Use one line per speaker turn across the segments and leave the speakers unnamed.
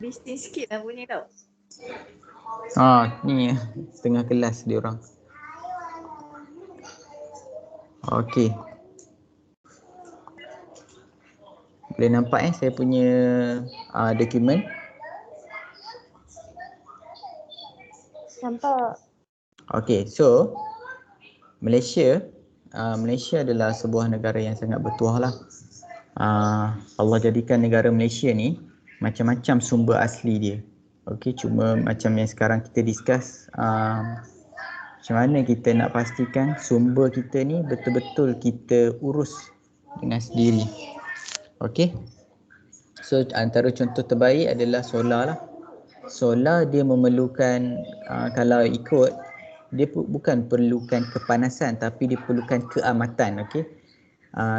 Bisnes sikit lah punya tau.
Ni tengah kelas dia orang. Okey. Boleh nampak saya punya dokumen.
Nampak.
Okey, so Malaysia adalah sebuah negara yang sangat bertuah lah. Allah jadikan negara Malaysia ni macam-macam sumber asli dia. Okey, cuma macam yang sekarang kita discuss, macam mana kita nak pastikan sumber kita ni betul-betul kita urus dengan sendiri. Okey. So antara contoh terbaik adalah solar lah. Solar dia memerlukan, kalau ikut, dia bukan perlukan kepanasan tapi dia perlukan keamatan. Okey.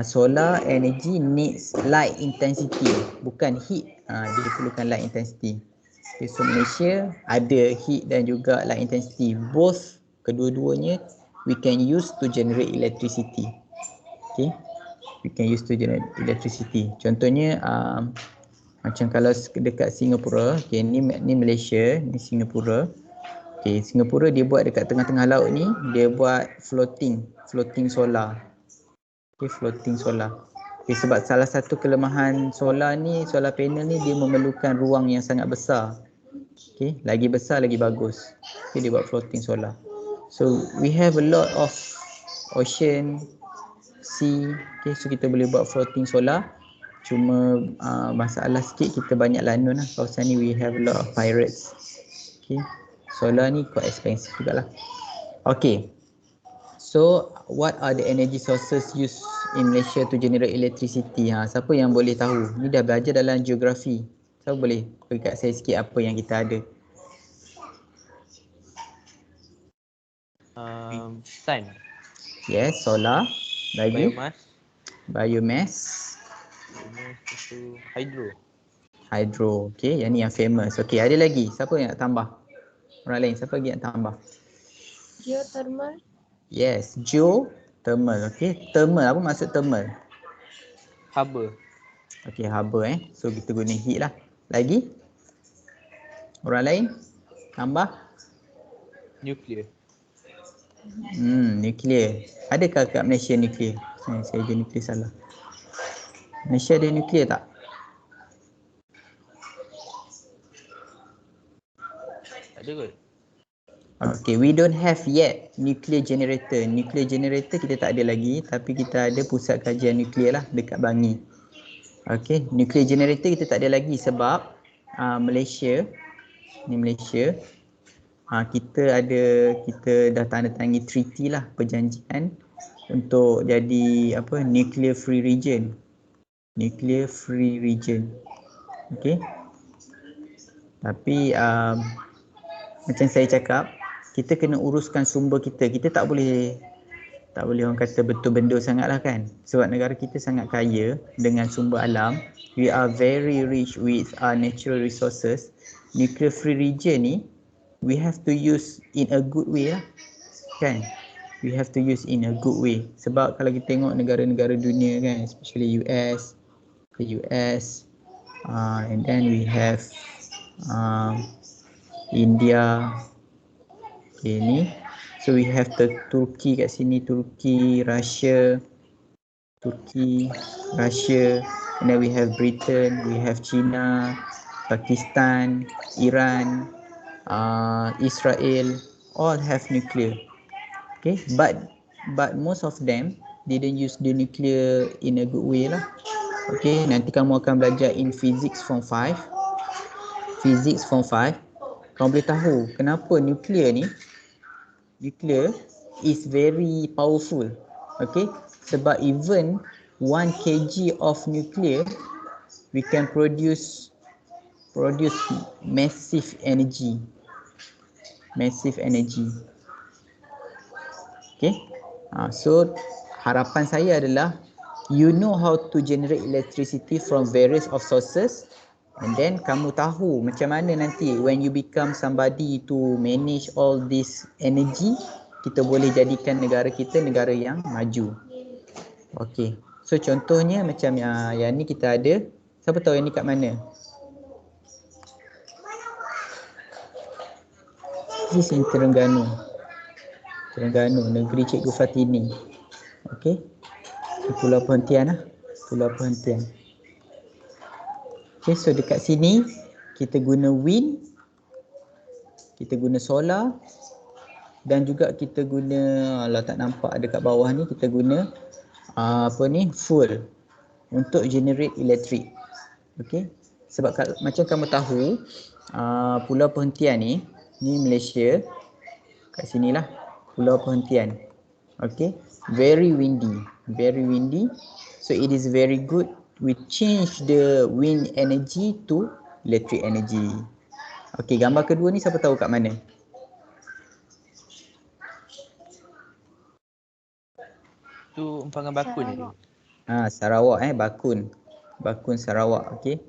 Solar energy needs light intensity, bukan heat. Dia perlukan light intensity. Okay, so Malaysia ada heat dan juga light intensity. Both, kedua-duanya we can use to generate electricity. Okay, we can use to generate electricity. Contohnya macam kalau dekat Singapura, okay, ni Malaysia, ni Singapura. Okay, Singapura dia buat dekat tengah-tengah laut ni, dia buat floating solar. Okay, floating solar. Okay, sebab salah satu kelemahan solar panel ni, dia memerlukan ruang yang sangat besar. Okay, lagi besar lagi bagus. Okay, dia buat floating solar. So we have a lot of ocean, sea. Okay, so kita boleh buat floating solar. Cuma masalah sikit, kita banyak lanun lah. Kawasan ni we have a lot of pirates. Okay, solar ni quite expensive jugalah. Okay, so what are the energy sources used in Malaysia to generate electricity? Siapa yang boleh tahu? Ni dah belajar dalam geografi. Siapa boleh bagi kat saya sikit apa yang kita ada?
Sun.
Yes, solar. Lagi? Biomass.
Itu
Hydro. Okay, yang ni yang famous. Okay, ada lagi? Siapa yang nak tambah? Orang lain, siapa lagi nak tambah?
Geothermal.
Yes, geothermal. Okay, thermal. Apa maksud thermal?
Haba.
Okay, haba So kita guna heat lah. Lagi? Orang lain? Tambah?
Nuklear.
Nuklear. Adakah kat Malaysia nuklear? Saya je nuklear salah. Malaysia ada nuklear tak?
Ada kot.
Okay, we don't have yet nuclear generator. Nuclear generator kita tak ada lagi, tapi kita ada pusat kajian nuklear lah dekat Bangi. Okay, nuclear generator kita tak ada lagi sebab Malaysia, kita dah tanda tangi treaty lah, perjanjian untuk jadi nuclear free region. Okay. Tapi macam saya cakap, kita kena uruskan sumber kita. Kita tak boleh orang kata betul benda sangat lah kan. Sebab negara kita sangat kaya dengan sumber alam. We are very rich with our natural resources. Nuclear free region ni, we have to use in a good way lah. Kan? We have to use in a good way. Sebab kalau kita tengok negara-negara dunia kan, especially US, and then we have India. Okay, ni. So we have the Turkey kat sini, Russia, and then we have Britain, we have China, Pakistan, Iran, Israel, all have nuclear. Okay, but most of them didn't use the nuclear in a good way lah. Okay, nanti kamu akan belajar in physics form 5. Kamu boleh tahu kenapa nuclear is very powerful. Okay, sebab even 1 kg of nuclear, we can produce massive energy. Okay, so harapan saya adalah you know how to generate electricity from various of sources, and then kamu tahu macam mana nanti when you become somebody to manage all this energy, kita boleh jadikan negara kita negara yang maju. Okay, so contohnya macam yang ni kita ada. Siapa tahu yang ni kat mana? is in Terengganu. Terengganu, negeri Cikgu Fatini. Okey. Pulau Perhentian lah. Pulau Perhentian. Okay, so dekat sini kita guna wind, kita guna solar dan juga kita guna, alah tak nampak dekat bawah ni, kita guna fuel untuk generate elektrik. Okay, sebab macam kamu tahu Pulau Perhentian ni Malaysia, kat sinilah Pulau Perhentian. Okay, very windy, so it is very good we change the wind energy to electric energy. Okey, gambar kedua ni siapa tahu kat mana?
Tu empangan bakun je.
Sarawak Bakun. Bakun Sarawak, okey.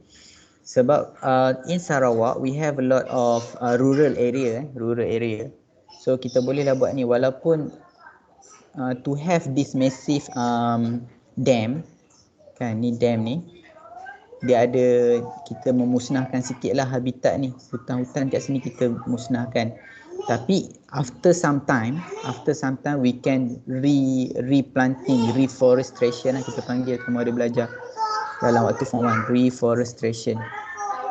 Sebab in Sarawak we have a lot of rural area. So kita bolehlah buat ni walaupun to have this massive dam kan, ni dam ni dia ada, kita memusnahkan sikitlah habitat ni, hutan-hutan kat sini kita musnahkan, tapi after some time we can replanting, reforestation lah kita panggil, kamu ada belajar dalam waktu form 1, reforestation.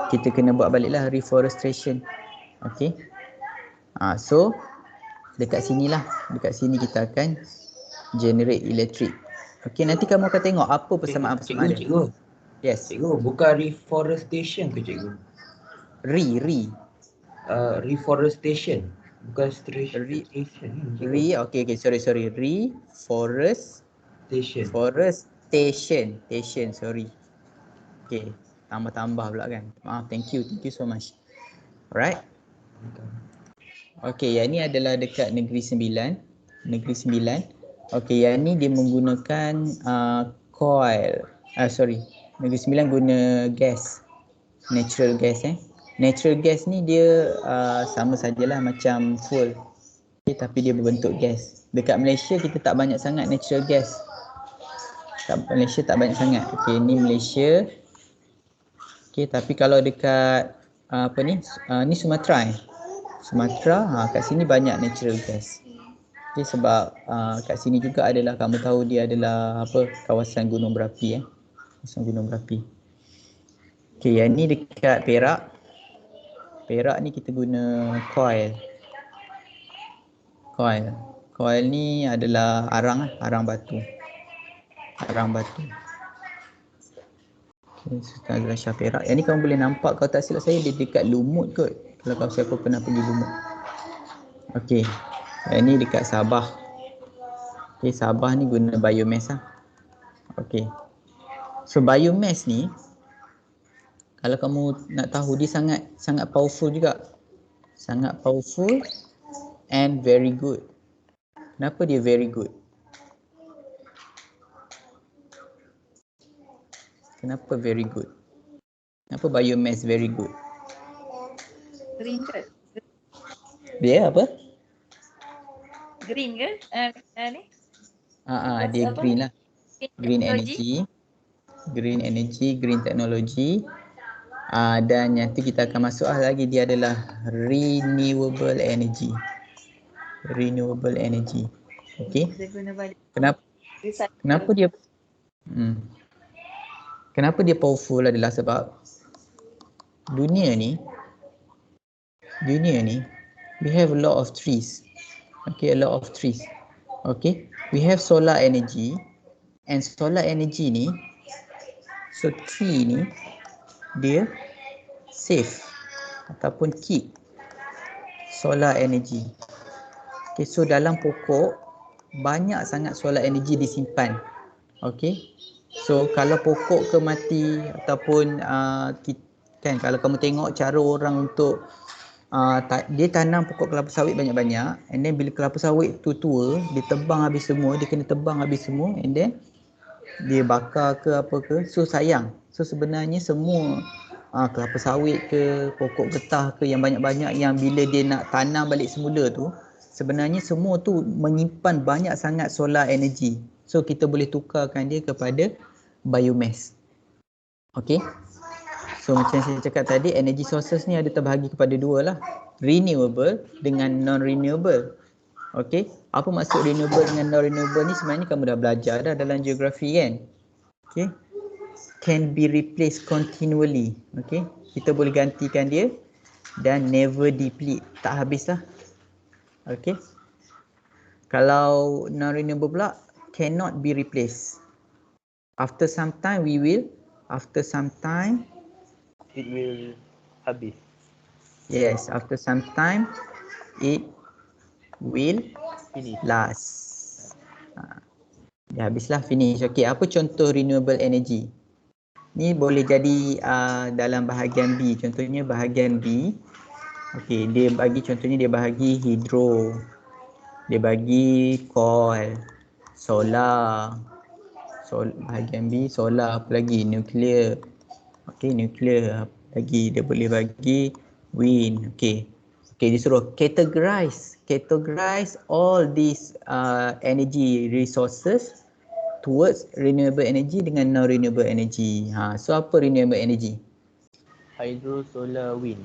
Kita kena buat baliklah reforestation. Okay, so dekat sini kita akan generate elektrik. Okey, nanti kamu akan tengok apa persamaan-persamaan dia.
Cikgu.
Yes.
Cikgu, bukan reforestation ke cikgu? Reforestation. Bukan station.
Okey, sorry. Forestation, sorry. Okey, tambah pula kan. Maaf, thank you so much. Alright. Okey, yang ni adalah dekat Negeri Sembilan. Okey, yang ni dia menggunakan coil. Negeri Sembilan guna gas. Natural gas Natural gas ni dia sama sajalah macam fuel. Okay, tapi dia berbentuk gas. Dekat Malaysia kita tak banyak sangat natural gas. Okey, ni Malaysia. Okey, tapi kalau dekat ni Sumatera kat sini banyak natural gas. Okay, sebab kat sini juga adalah, kamu tahu dia adalah kawasan gunung berapi Okay, yang ni dekat Perak ni kita guna coil ni adalah arang batu. Okay, Sultan Azlan Shah Perak. Yang ni kamu boleh nampak, kalau tak silap saya dia dekat Lumut kot, kalau kau siapa pernah pergi Lumut. Okay, yang ni dekat Sabah. Okay, Sabah ni guna biomass lah. Okay, so biomass ni kalau kamu nak tahu dia sangat powerful juga. Sangat powerful and very good. Kenapa dia very good? Kenapa very good? Kenapa biomass very good?
Green ke?
Dia apa?
Green ke? Ni?
Dia
apa?
green lah. Green
Technology.
energy, green technology. Dan nanti kita akan masuk lagi, dia adalah renewable energy. Okey. Kenapa dia powerful adalah sebab dunia ni we have a lot of trees. Okay, we have solar energy, and solar energy ni, so tree ni dia save ataupun keep solar energy. Okay, so dalam pokok banyak sangat solar energy disimpan. Okay, so kalau pokok ke mati ataupun kan, kalau kamu tengok cara orang untuk dia tanam pokok kelapa sawit banyak-banyak, and then bila kelapa sawit tu tua, dia kena tebang habis semua, and then dia bakar ke apa ke, so sayang. So sebenarnya semua kelapa sawit ke, pokok getah ke yang banyak-banyak, yang bila dia nak tanam balik semula tu, sebenarnya semua tu menyimpan banyak sangat solar energy. So kita boleh tukarkan dia kepada biomass. Okay, so macam saya cakap tadi, energy sources ni ada terbahagi kepada dua lah. renewable dengan non-renewable. Okey, apa maksud renewable dengan non-renewable ni sebenarnya kamu dah belajar dah dalam geografi kan? Okey. Can be replaced continually. Okey, kita boleh gantikan dia dan never deplete, tak habislah. Okey. Kalau non-renewable pula cannot be replaced. After some time
It will habis.
yes, after some time it will
Finish.
last. Dah habislah, finish. Okey, apa contoh renewable energy? Ni boleh jadi dalam bahagian B. Contohnya bahagian B. Okey, dia bagi contohnya dia bagi hidro. Dia bagi coal, solar. Bahagian B solar, apa lagi? Nuklear. Okey, nuklear. Apa lagi? Dia boleh bagi wind. Okey. Okey, dia suruh categorize all these energy resources towards renewable energy dengan non-renewable energy. So apa renewable energy?
Hydro, solar, wind.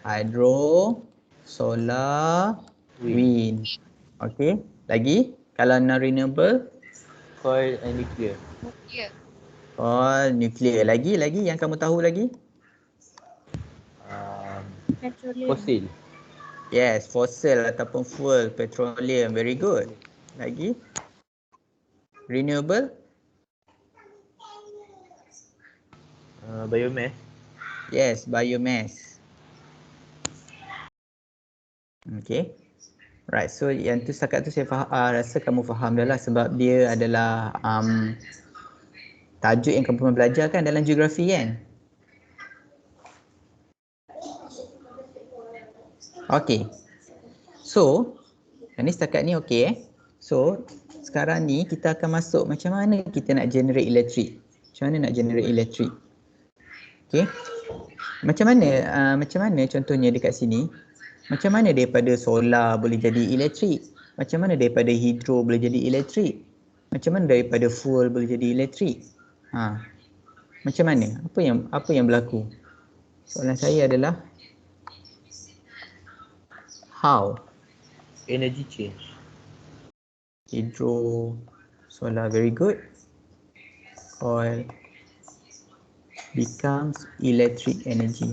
Hydro, solar, wind. Okey. Lagi? Kalau non-renewable?
Coal and nuclear.
Oh, nuklear. Lagi yang kamu tahu lagi?
Fosil.
Yes, fossil ataupun fuel, petroleum. Very good. Lagi? Renewable?
Biomass.
Yes, biomass. Okay. Right, so yang tu setakat tu saya rasa kamu faham dah lah sebab dia adalah tajuk yang kamu pernah belajar kan dalam geografi kan? Okay. So, ni setakat ni okay So, sekarang ni kita akan masuk macam mana kita nak generate elektrik. Macam mana nak generate elektrik. Okay. Macam mana contohnya dekat sini? Macam mana daripada solar boleh jadi elektrik? Macam mana daripada hidro boleh jadi elektrik? Macam mana daripada fuel boleh jadi elektrik? Macam mana? Apa yang berlaku? Soalan saya adalah how?
Energy change.
Hidro, solar, very good. Oil becomes electric energy.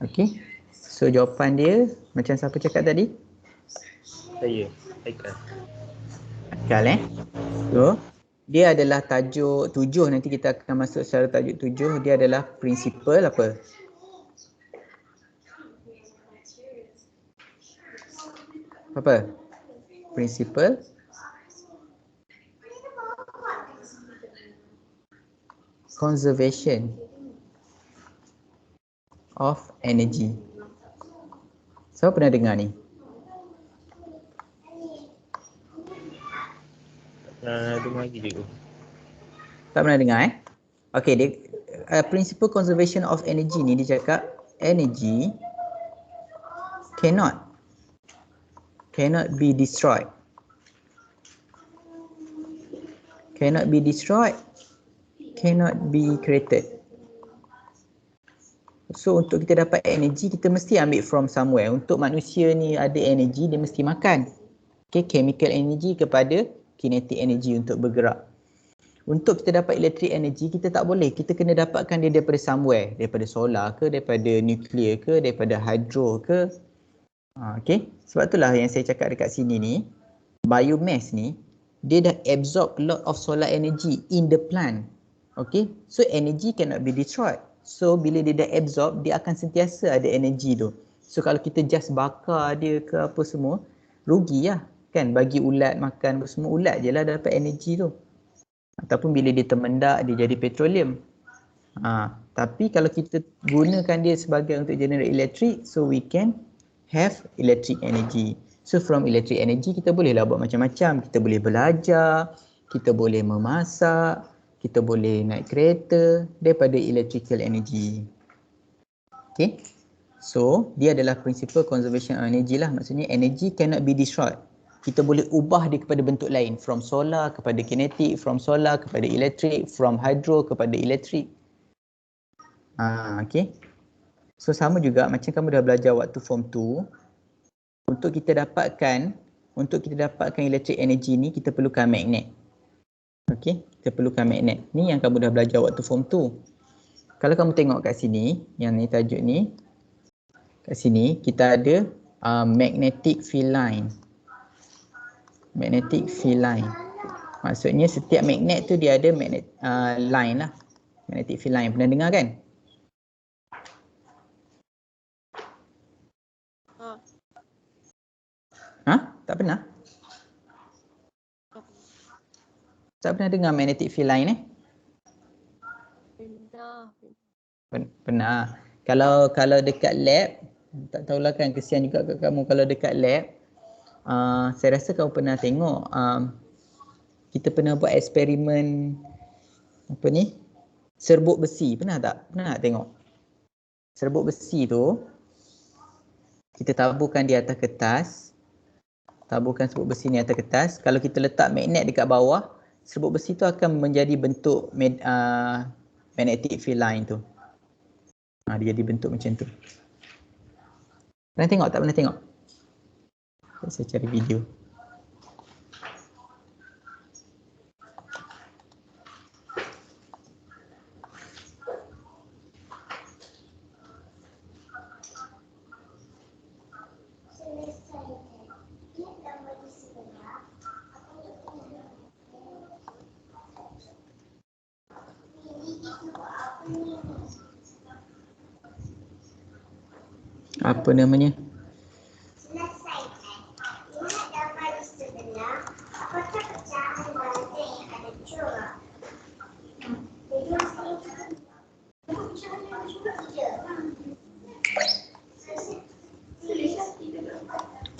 Okay. So jawapan dia macam siapa cakap tadi?
Saya. Haikal.
Haikal So dia adalah tajuk 7. Nanti kita akan masuk secara tajuk 7. Dia adalah prinsipal apa? Apa? Prinsipal conservation of energy. Siapa pernah dengar ni?
Dengar lagi cikgu.
Tak pernah dengar Okay, dia principle conservation of energy ni dia cakap energy cannot be destroyed. Cannot be destroyed, cannot be created. So untuk kita dapat energy kita mesti ambil from somewhere. Untuk manusia ni ada energy dia mesti makan. Okay, chemical energy kepada kinetic energy untuk bergerak. Untuk kita dapat electric energy kita tak boleh. Kita kena dapatkan dia daripada somewhere. Daripada solar ke, daripada nuclear ke, daripada hydro ke. Okay, sebab itulah yang saya cakap dekat sini ni. Biomass ni dia dah absorb a lot of solar energy in the plant. Okay, so energy cannot be destroyed. So bila dia dah absorb, dia akan sentiasa ada energy tu. So kalau kita just bakar dia ke apa semua, rugi lah kan. Bagi ulat makan apa semua, ulat je lah dapat energy tu. Ataupun bila dia termendak, dia jadi petroleum. Tapi kalau kita gunakan dia sebagai untuk generate elektrik, so we can have electric energy. So from electric energy kita bolehlah buat macam-macam. Kita boleh belajar, kita boleh memasak, kita boleh naik kereta daripada electrical energy. Okay. So dia adalah principle conservation of energy lah. Maksudnya energy cannot be destroyed. Kita boleh ubah dia kepada bentuk lain. From solar kepada kinetic, from solar kepada elektrik, from hydro kepada elektrik. Okay. So sama juga macam kamu dah belajar waktu form 2. Untuk kita dapatkan electric energy ni kita perlukan magnet. Okay, kita perlukan magnet. Ni yang kamu dah belajar waktu form 2. Kalau kamu tengok kat sini, yang ni tajuk ni. Kat sini kita ada magnetic field line. Magnetic field line. Maksudnya setiap magnet tu dia ada magnet line lah. Magnetic field line. Pernah dengar kan? Tak pernah? Tak pernah dengar magnetic field line Pernah. Kalau dekat lab, tak tahulah kan, kesian juga kat kamu kalau dekat lab. Saya rasa kamu pernah tengok kita pernah buat eksperimen serbuk besi. Pernah tak? Pernah tak tengok? Serbuk besi tu kita taburkan di atas kertas. Taburkan serbuk besi ni atas kertas. Kalau kita letak magnet dekat bawah, serbuk besi tu akan menjadi bentuk magnetic field line tu. Dia jadi bentuk macam tu. Pernah tengok tak? Pernah tengok? Saya cari video. Apa namanya?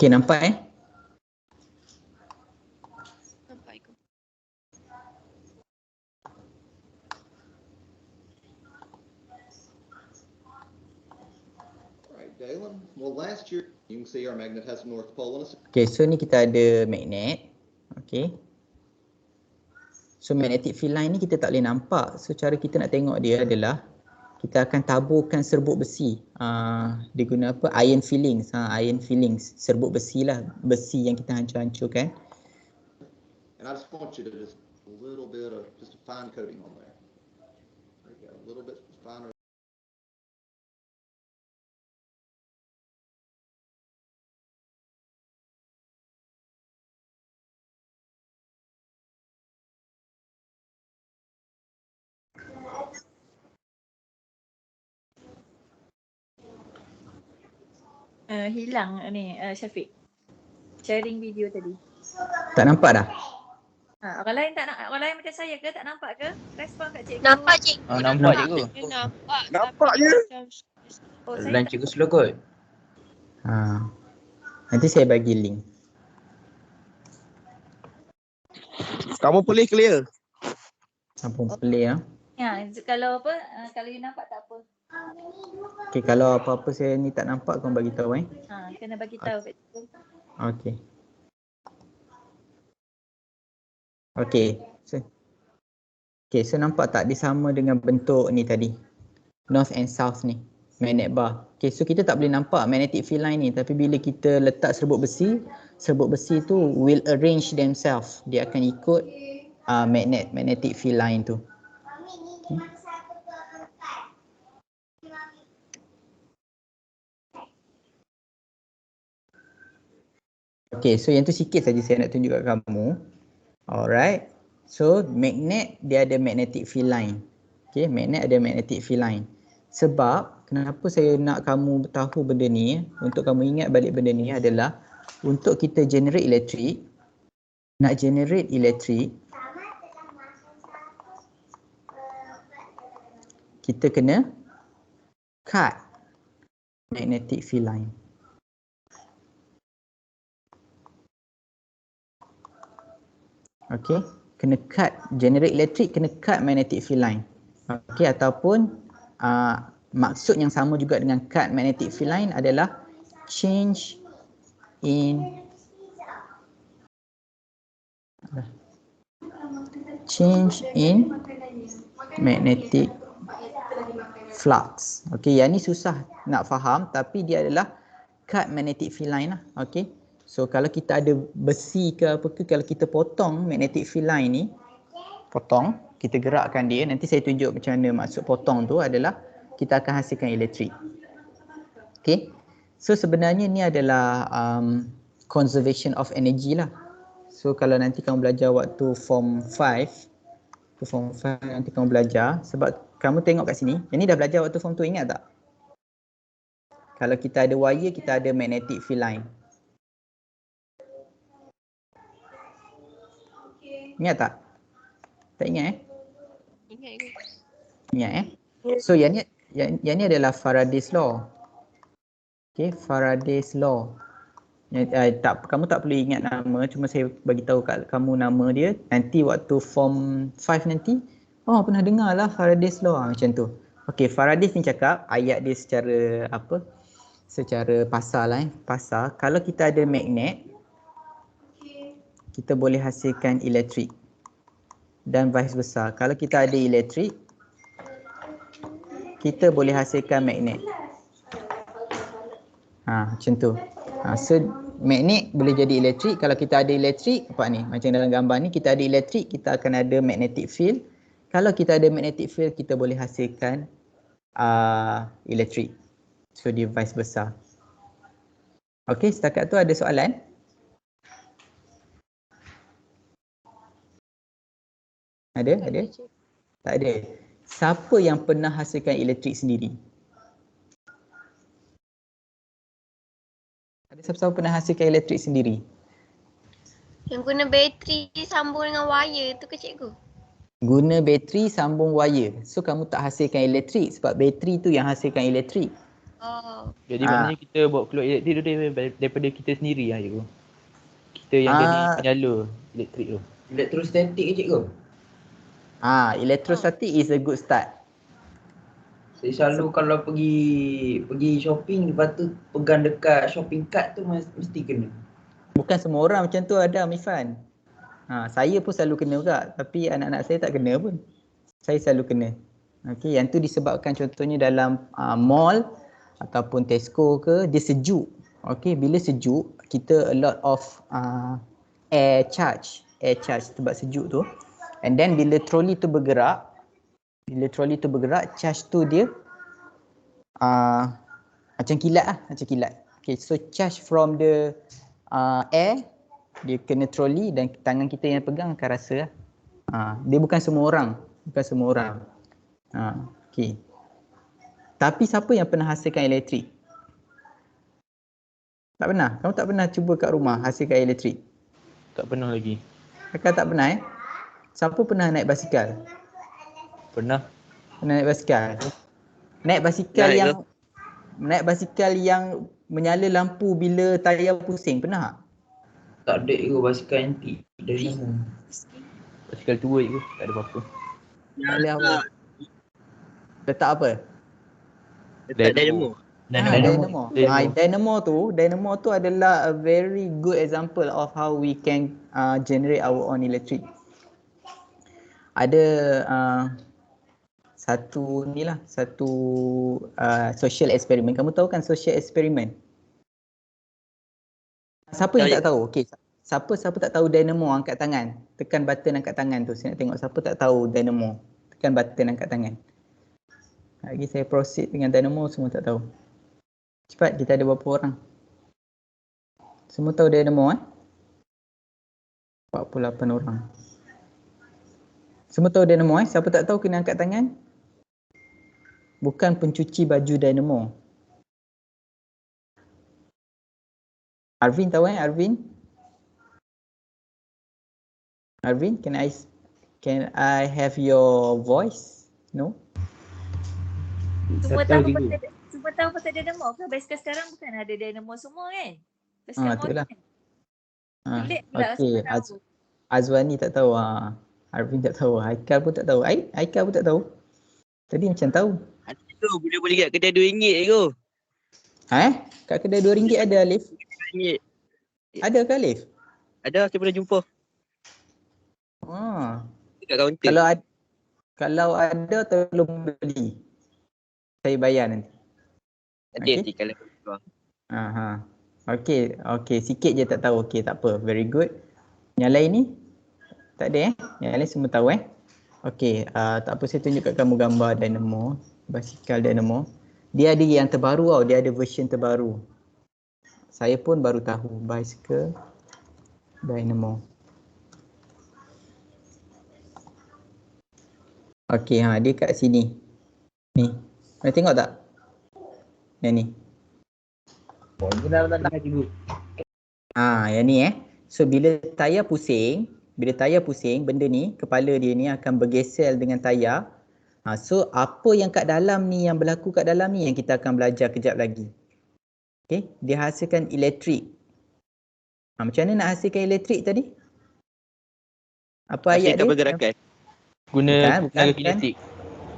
Okey, nampak
Nampak ikut.
Galen, well last year you can see our magnet has a north pole and a
Okay, so ni kita ada magnet. Okay. So magnetic field line ni kita tak boleh nampak. So cara kita nak tengok dia adalah kita akan taburkan serbuk besi. Dia guna apa? Iron fillings. Iron fillings. Serbuk besi lah. Besi yang kita hancur-hancurkan.
and I just want you to just a little bit of just a fine coating on there. There you go, a little bit finer.
Hilang ni Syafiq. Sharing video tadi.
Tak nampak dah?
Orang lain tak nak, orang lain macam saya ke tak nampak ke? Respon kat cikgu.
Nampak cikgu.
Nampak cikgu.
Nampak.
Nampak je.
Oh, saya
Dan
tak.
cikgu slow kot.
Nanti saya bagi link.
Kamu boleh clear.
Sampung play ya.
Kalau apa, kalau you nampak tak apa.
Okay, kalau apa-apa saya ni tak nampak, kau bagi tahu
Kena bagi tahu kat cikgu.
Okay. Okay, so nampak tak dia sama dengan bentuk ni tadi. North and south ni. Magnet bar. Okay, so kita tak boleh nampak magnetic field line ni. Tapi bila kita letak serbuk besi tu will arrange themselves. Dia akan ikut magnetic field line tu. Okay, so yang tu sikit saja saya nak tunjuk kat kamu. Alright. So magnet dia ada magnetic field line. Okay, magnet ada magnetic field line. Sebab kenapa saya nak kamu tahu benda ni, untuk kamu ingat balik benda ni adalah untuk kita generate elektrik. Nak generate elektrik, kita kena cut magnetic field line. Okay, kena cut, generate elektrik kena cut magnetic field line. Okay, ataupun maksud yang sama juga dengan cut magnetic field line adalah change in magnetic flux. Okey, yang ni susah nak faham tapi dia adalah cut magnetic field line lah. Okey. So kalau kita ada besi ke apa ke, kalau kita potong magnetic field line ni, potong, kita gerakkan dia, nanti saya tunjuk macam mana maksud potong tu adalah kita akan hasilkan elektrik. Okey. So sebenarnya ni adalah conservation of energy lah. So kalau nanti kamu belajar waktu form 5, nanti kamu belajar, sebab kamu tengok kat sini, yang ni dah belajar waktu form 2, ingat tak? Kalau kita ada wire, kita ada magnetic field line. Ingat tak? Tak ingat
Ingat ke?
Ingat So yang ni adalah Faraday's law. Okay, Faraday's law. Kamu tak perlu ingat nama, cuma saya bagi tahu kat kamu nama dia. Nanti waktu form 5 nanti, oh pernah dengar lah Faraday's law macam tu. Okey, Faraday ni cakap ayat dia secara apa? Secara pasar lah pasar. Kalau kita ada magnet, kita boleh hasilkan elektrik. Dan vice versa. Kalau kita ada elektrik, kita boleh hasilkan magnet. Macam tu. So magnet boleh jadi elektrik. Kalau kita ada elektrik, nampak ni, macam dalam gambar ni, kita ada elektrik, kita akan ada magnetic field. Kalau kita ada magnetic field, kita boleh hasilkan elektrik. So dia vice versa. Okey, setakat tu ada soalan? Ada? Tak ada. Siapa yang pernah hasilkan elektrik sendiri? Ada siapa pernah hasilkan elektrik sendiri?
Yang guna bateri sambung dengan wire tu ke cikgu?
Guna bateri sambung wire. So kamu tak hasilkan elektrik sebab bateri tu yang hasilkan elektrik.
Oh.
Jadi maknanya kita buat keluar elektrik tu daripada kita sendiri lah cikgu. Kita yang jadi penyala elektrik tu.
Elektrostatik ke cikgu?
Electrostatic is a good start.
Saya selalu kalau pergi shopping, lepas tu pegang dekat shopping cart tu mesti kena.
Bukan semua orang macam tu ada, Mifan. Saya pun selalu kena juga, tapi anak-anak saya tak kena pun. Saya selalu kena. Okey, yang tu disebabkan contohnya dalam mall ataupun Tesco ke, dia sejuk. Okey, bila sejuk, kita a lot of air charge sebab sejuk tu. And then bila troli tu bergerak, charge tu dia macam kilat lah, macam kilat. Okay, so charge from the air, dia kena troli dan tangan kita yang pegang akan rasa lah. Dia bukan semua orang. Okay. Tapi siapa yang pernah hasilkan elektrik? Tak pernah? Kamu tak pernah cuba kat rumah hasilkan elektrik?
Tak pernah lagi.
Kakak tak pernah Siapa pernah naik basikal?
Pernah.
Pernah naik basikal? Naik basikal yang menyala lampu bila tayar pusing, pernah tak?
Tak ada ke basikal antik dari mana?
Basikal tua je, tak ada apa-apa.
Boleh apa? Letak apa?
Dynamo.
Dynamo tu adalah a very good example of how we can generate our own electric. Ada satu social experiment. Kamu tahu kan social experiment? Siapa yang tak tahu? Okey, siapa tak tahu dynamo, angkat tangan. Tekan button angkat tangan tu. Saya nak tengok siapa tak tahu dynamo. Tekan button angkat tangan. Lagi saya proceed dengan dynamo, semua tak tahu. Cepat, kita ada berapa orang? Semua tahu dynamo 48 orang. Semua tahu dynamo Siapa tak tahu kena angkat tangan? Bukan pencuci baju dynamo. Arvin tahu Arvin? Arvin, can I have your voice? No?
Semua tahu pasal dynamo ke? Basikal sekarang bukan ada dynamo semua kan? Basikal
itulah.
Pelik pula
Okey,
semua tahu.
Azwani tak tahu. Arvin tak tahu. Haikal pun tak tahu. Haikal pun tak tahu. Tadi macam tahu.
Ada tu, boleh kat kedai RM2 je tu.
Kat kedai RM2 ada, Alif?
RM2.
Ada ke, Alif?
Ada, saya pernah jumpa. Dekat kaunter.
Kalau ada tolong beli. Saya bayar nanti.
Nanti kalau keluar.
Aha. Okey, sikit je tak tahu. Okey, tak apa. Very good. Yang lain ni? Tak ada Yang lain semua tahu Okey, tak apa, saya tunjuk kat kamu gambar dynamo, basikal dynamo. Dia ada yang terbaru tau, dia ada version terbaru. Saya pun baru tahu bicycle dynamo. Okey, dia kat sini. Ni. Boleh tengok tak? Yang ni. Yang ni So bila tayar pusing, benda ni, kepala dia ni akan bergesel dengan tayar. So apa yang kat dalam ni, yang berlaku kat dalam ni yang kita akan belajar kejap lagi. Okay, dia hasilkan elektrik. Macam mana nak hasilkan elektrik tadi? Apa ayat dia?
Pergerakan.
Guna tenaga kinetik.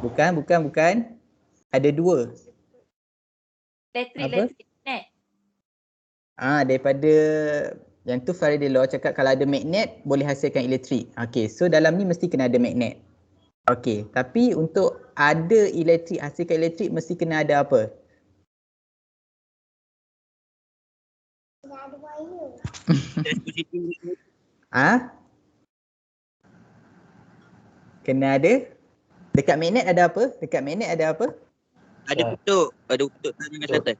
Bukan. Ada dua.
Elektrik, net.
Daripada yang tu Faraday Law cakap kalau ada magnet boleh hasilkan elektrik. Okey, so dalam ni mesti kena ada magnet. Okey, tapi untuk ada elektrik, hasilkan elektrik mesti kena ada apa?
Kena ada wire.
Kena ada? Dekat magnet ada apa?
Ada kutub dengan syaitan.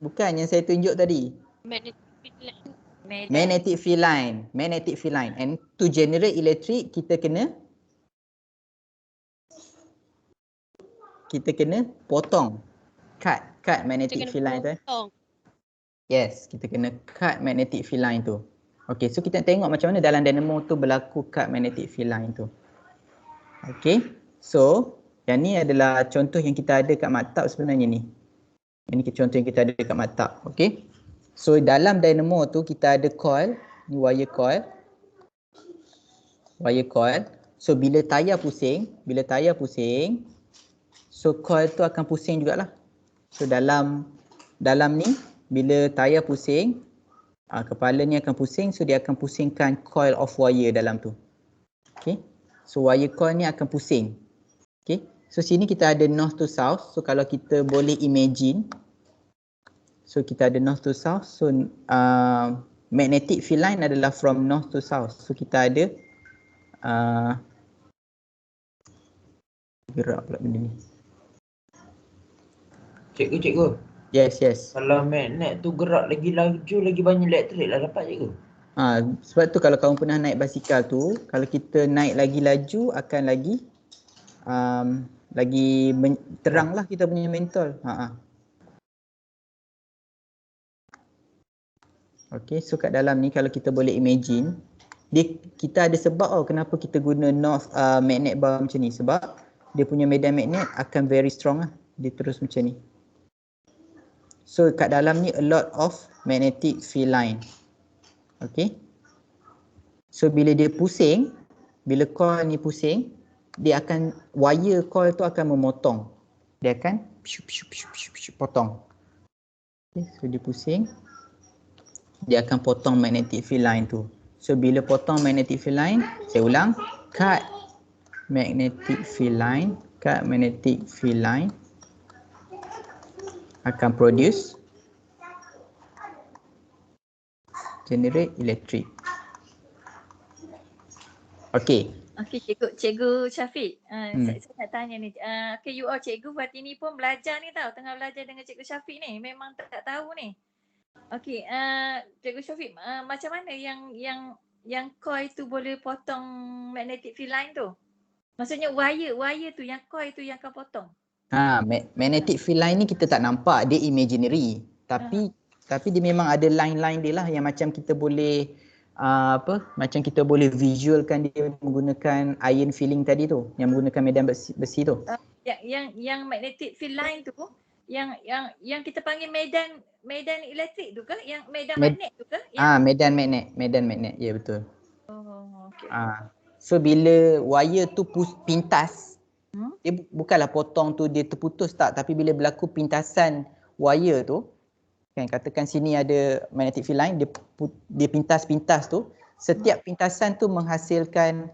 Bukan yang saya tunjuk tadi. Magnetic field line. And to generate electric kita kena potong, cut magnetic field line tu. Yes, kita kena cut magnetic field line tu. Okay, so kita tengok macam mana dalam dynamo tu berlaku cut magnetic field line tu. Okay, so yang ni adalah contoh yang kita ada kat maktab sebenarnya ni. Ini contoh yang kita ada kat maktab. Okay, so dalam dynamo tu kita ada coil, ni wire coil. So bila tayar pusing, so coil tu akan pusing jugalah. So dalam ni bila tayar pusing, kepala ni akan pusing, so dia akan pusingkan coil of wire dalam tu. Okay, so wire coil ni akan pusing. Okay, so sini kita ada north to south. So kalau kita boleh imagine, so kita ada north to south. So magnetic field line adalah from north to south. So kita ada gerak pula benda ni.
Cikgu.
Yes.
Kalau magnet tu gerak lagi laju, lagi banyak elektrik lah dapat cikgu.
Sebab tu kalau kamu pernah naik basikal tu, kalau kita naik lagi laju akan lagi terang lah kita punya mentol. Okay, so kat dalam ni kalau kita boleh imagine, kita ada sebab kenapa kita guna north magnet bar macam ni. Sebab dia punya medan magnet akan very strong lah. Dia terus macam ni. So kat dalam ni a lot of magnetic field line. Okay. So bila dia pusing, bila coil ni pusing, dia akan, wire coil tu akan memotong. Dia akan potong. Okay, so dia pusing, dia akan potong magnetic field line tu. So bila potong magnetic field line, saya ulang, cut magnetic field line akan produce generate electric. Okay.
Okay, cikgu Syafiq. Saya nak tanya ni. Okay, you all cikgu buat ini pun belajar ni tau. Tengah belajar dengan cikgu Syafiq ni. Memang tak tahu ni. Okay, cikgu Syafiq, macam mana yang coil tu boleh potong magnetic field line tu? Maksudnya wire tu, yang coil tu yang akan potong.
Magnetic field line ni kita tak nampak, dia imaginary. Tapi dia memang ada line-line dia lah yang macam kita boleh macam kita boleh visualkan dia menggunakan iron filling tadi tu, yang menggunakan medan besi tu.
Yang magnetic field line tu, yang kita panggil medan elektrik tu ke? Yang medan magnet tu ke?
Medan magnet. Ya, betul.
Okay.
So bila wire tu pintas, dia bukanlah potong tu dia terputus tak, tapi bila berlaku pintasan wire tu, kan katakan sini ada magnetic field line, dia pintas tu, setiap pintasan tu menghasilkan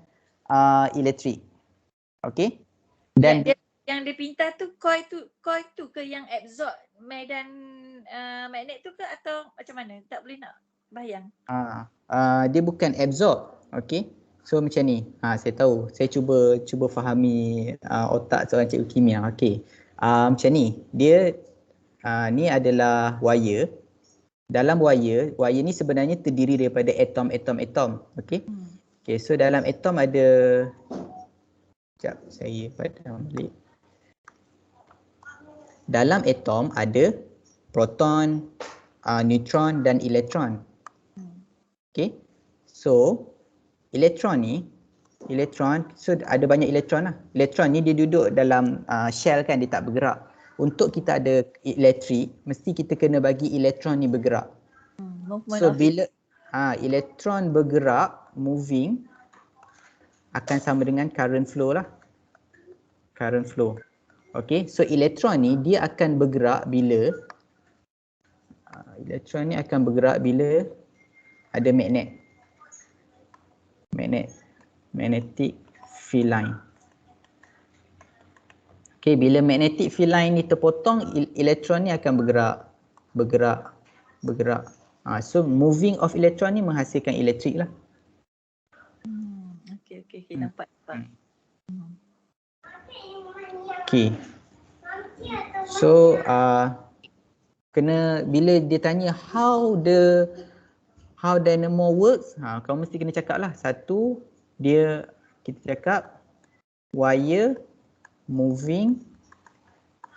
elektrik. Okey? Dan
yang dia pintar tu coil tu ke yang absorb medan magnet tu ke atau macam mana? Tak boleh nak bayang.
Dia bukan absorb. Okay. So macam ni. Saya tahu. Saya cuba fahami otak seorang cikgu kimia. Okay. Macam ni. Dia ni adalah wire. Dalam wire ni sebenarnya terdiri daripada atom. Okay. Okay. So dalam atom ada, sekejap saya padam balik. Dalam atom ada proton, neutron dan elektron. Okay. So elektron, so ada banyak elektron lah. Elektron ni dia duduk dalam shell kan, dia tak bergerak. Untuk kita ada elektrik, mesti kita kena bagi elektron ni bergerak. So bila elektron bergerak, moving, akan sama dengan current flow lah. Current flow. Okay, so elektron ni dia akan bergerak bila ada magnet. Magnetic field line. Okay, bila magnetic field line ni terpotong, elektron ni akan bergerak. So moving of elektron ni menghasilkan elektrik lah.
Okay, nampak.
Okay. So bila dia tanya how dynamo works, kau mesti kena cakap lah. Satu, kita cakap wire moving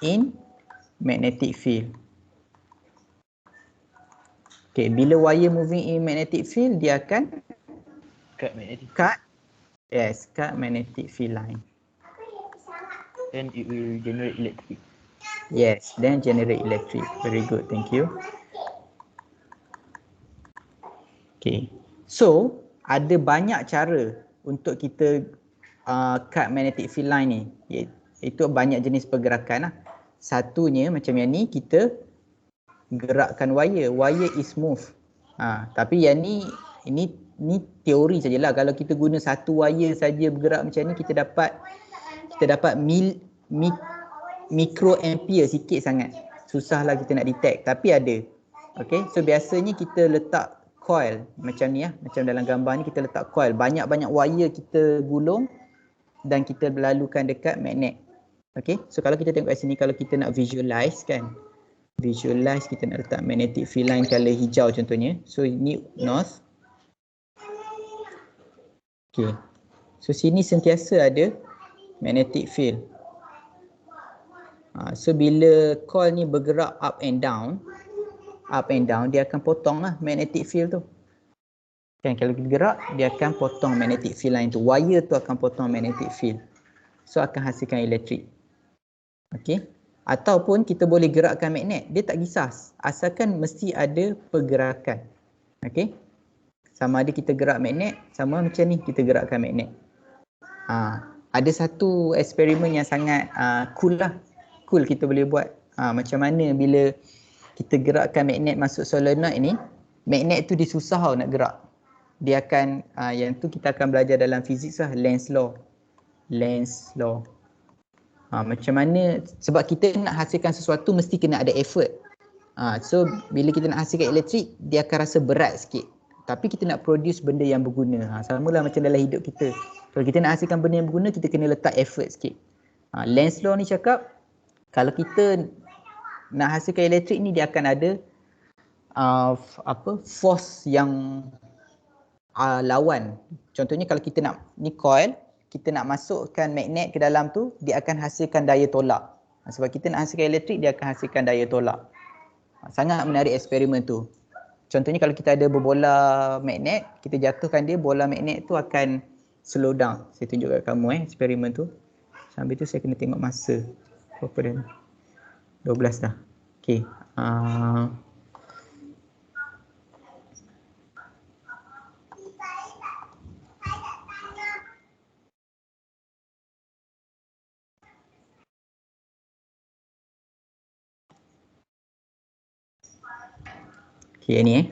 in magnetic field. Okay, bila wire moving in magnetic field, dia akan cut magnetic field line.
Then it will generate electric.
Yes, then generate electric. Very good, thank you. Okay, so ada banyak cara untuk kita cut magnetic field line ni. Itu banyak jenis pergerakan lah. Satunya macam yang ni, kita gerakkan wire. Wire is move. Tapi yang ni teori sajalah. Kalau kita guna satu wire saja bergerak macam ni, kita dapat mikroampere sikit sangat. Susahlah kita nak detect, tapi ada. Okay, so biasanya kita letak coil macam ni lah. Macam dalam gambar ni kita letak coil. Banyak-banyak wire kita gulung dan kita berlalukan dekat magnet. Okay, so kalau kita tengok kat sini, kalau kita nak visualize kan. Kita nak letak magnetic field line color hijau contohnya. So ini north. Okay, so sini sentiasa ada magnetic field. So bila coil ni bergerak up and down, dia akan potong lah magnetic field tu. Kan, kalau kita gerak, dia akan potong magnetic field line tu. Wire tu akan potong magnetic field. So akan hasilkan elektrik. Okay. Ataupun kita boleh gerakkan magnet. Dia tak kisah. Asalkan mesti ada pergerakan. Okay. Sama ada kita gerak magnet, sama macam ni kita gerakkan magnet. Ada satu eksperimen yang sangat cool lah. Cool kita boleh buat. Macam mana bila kita gerakkan magnet masuk solenoid ni, magnet tu dia susah tau nak gerak. Dia akan, yang tu kita akan belajar dalam fizik lah, Lenz law. Macam mana, sebab kita nak hasilkan sesuatu mesti kena ada effort. So bila kita nak hasilkan elektrik, dia akan rasa berat sikit. Tapi kita nak produce benda yang berguna. Samalah macam dalam hidup kita. Kalau kita nak hasilkan benda yang berguna, kita kena letak effort sikit. Lenz law ni cakap, kalau kita nak hasilkan elektrik ni, dia akan ada force yang lawan. Contohnya kalau kita nak, ni coil, kita nak masukkan magnet ke dalam tu, dia akan hasilkan daya tolak. Sebab kita nak hasilkan elektrik, dia akan hasilkan daya tolak. Sangat menarik eksperimen tu. Contohnya kalau kita ada berbola magnet, kita jatuhkan dia, bola magnet tu akan slow down. Saya tunjuk kat kamu eksperimen tu. Sambil tu saya kena tengok masa. Berapa dah? 12 dah. Okay. Okay, ni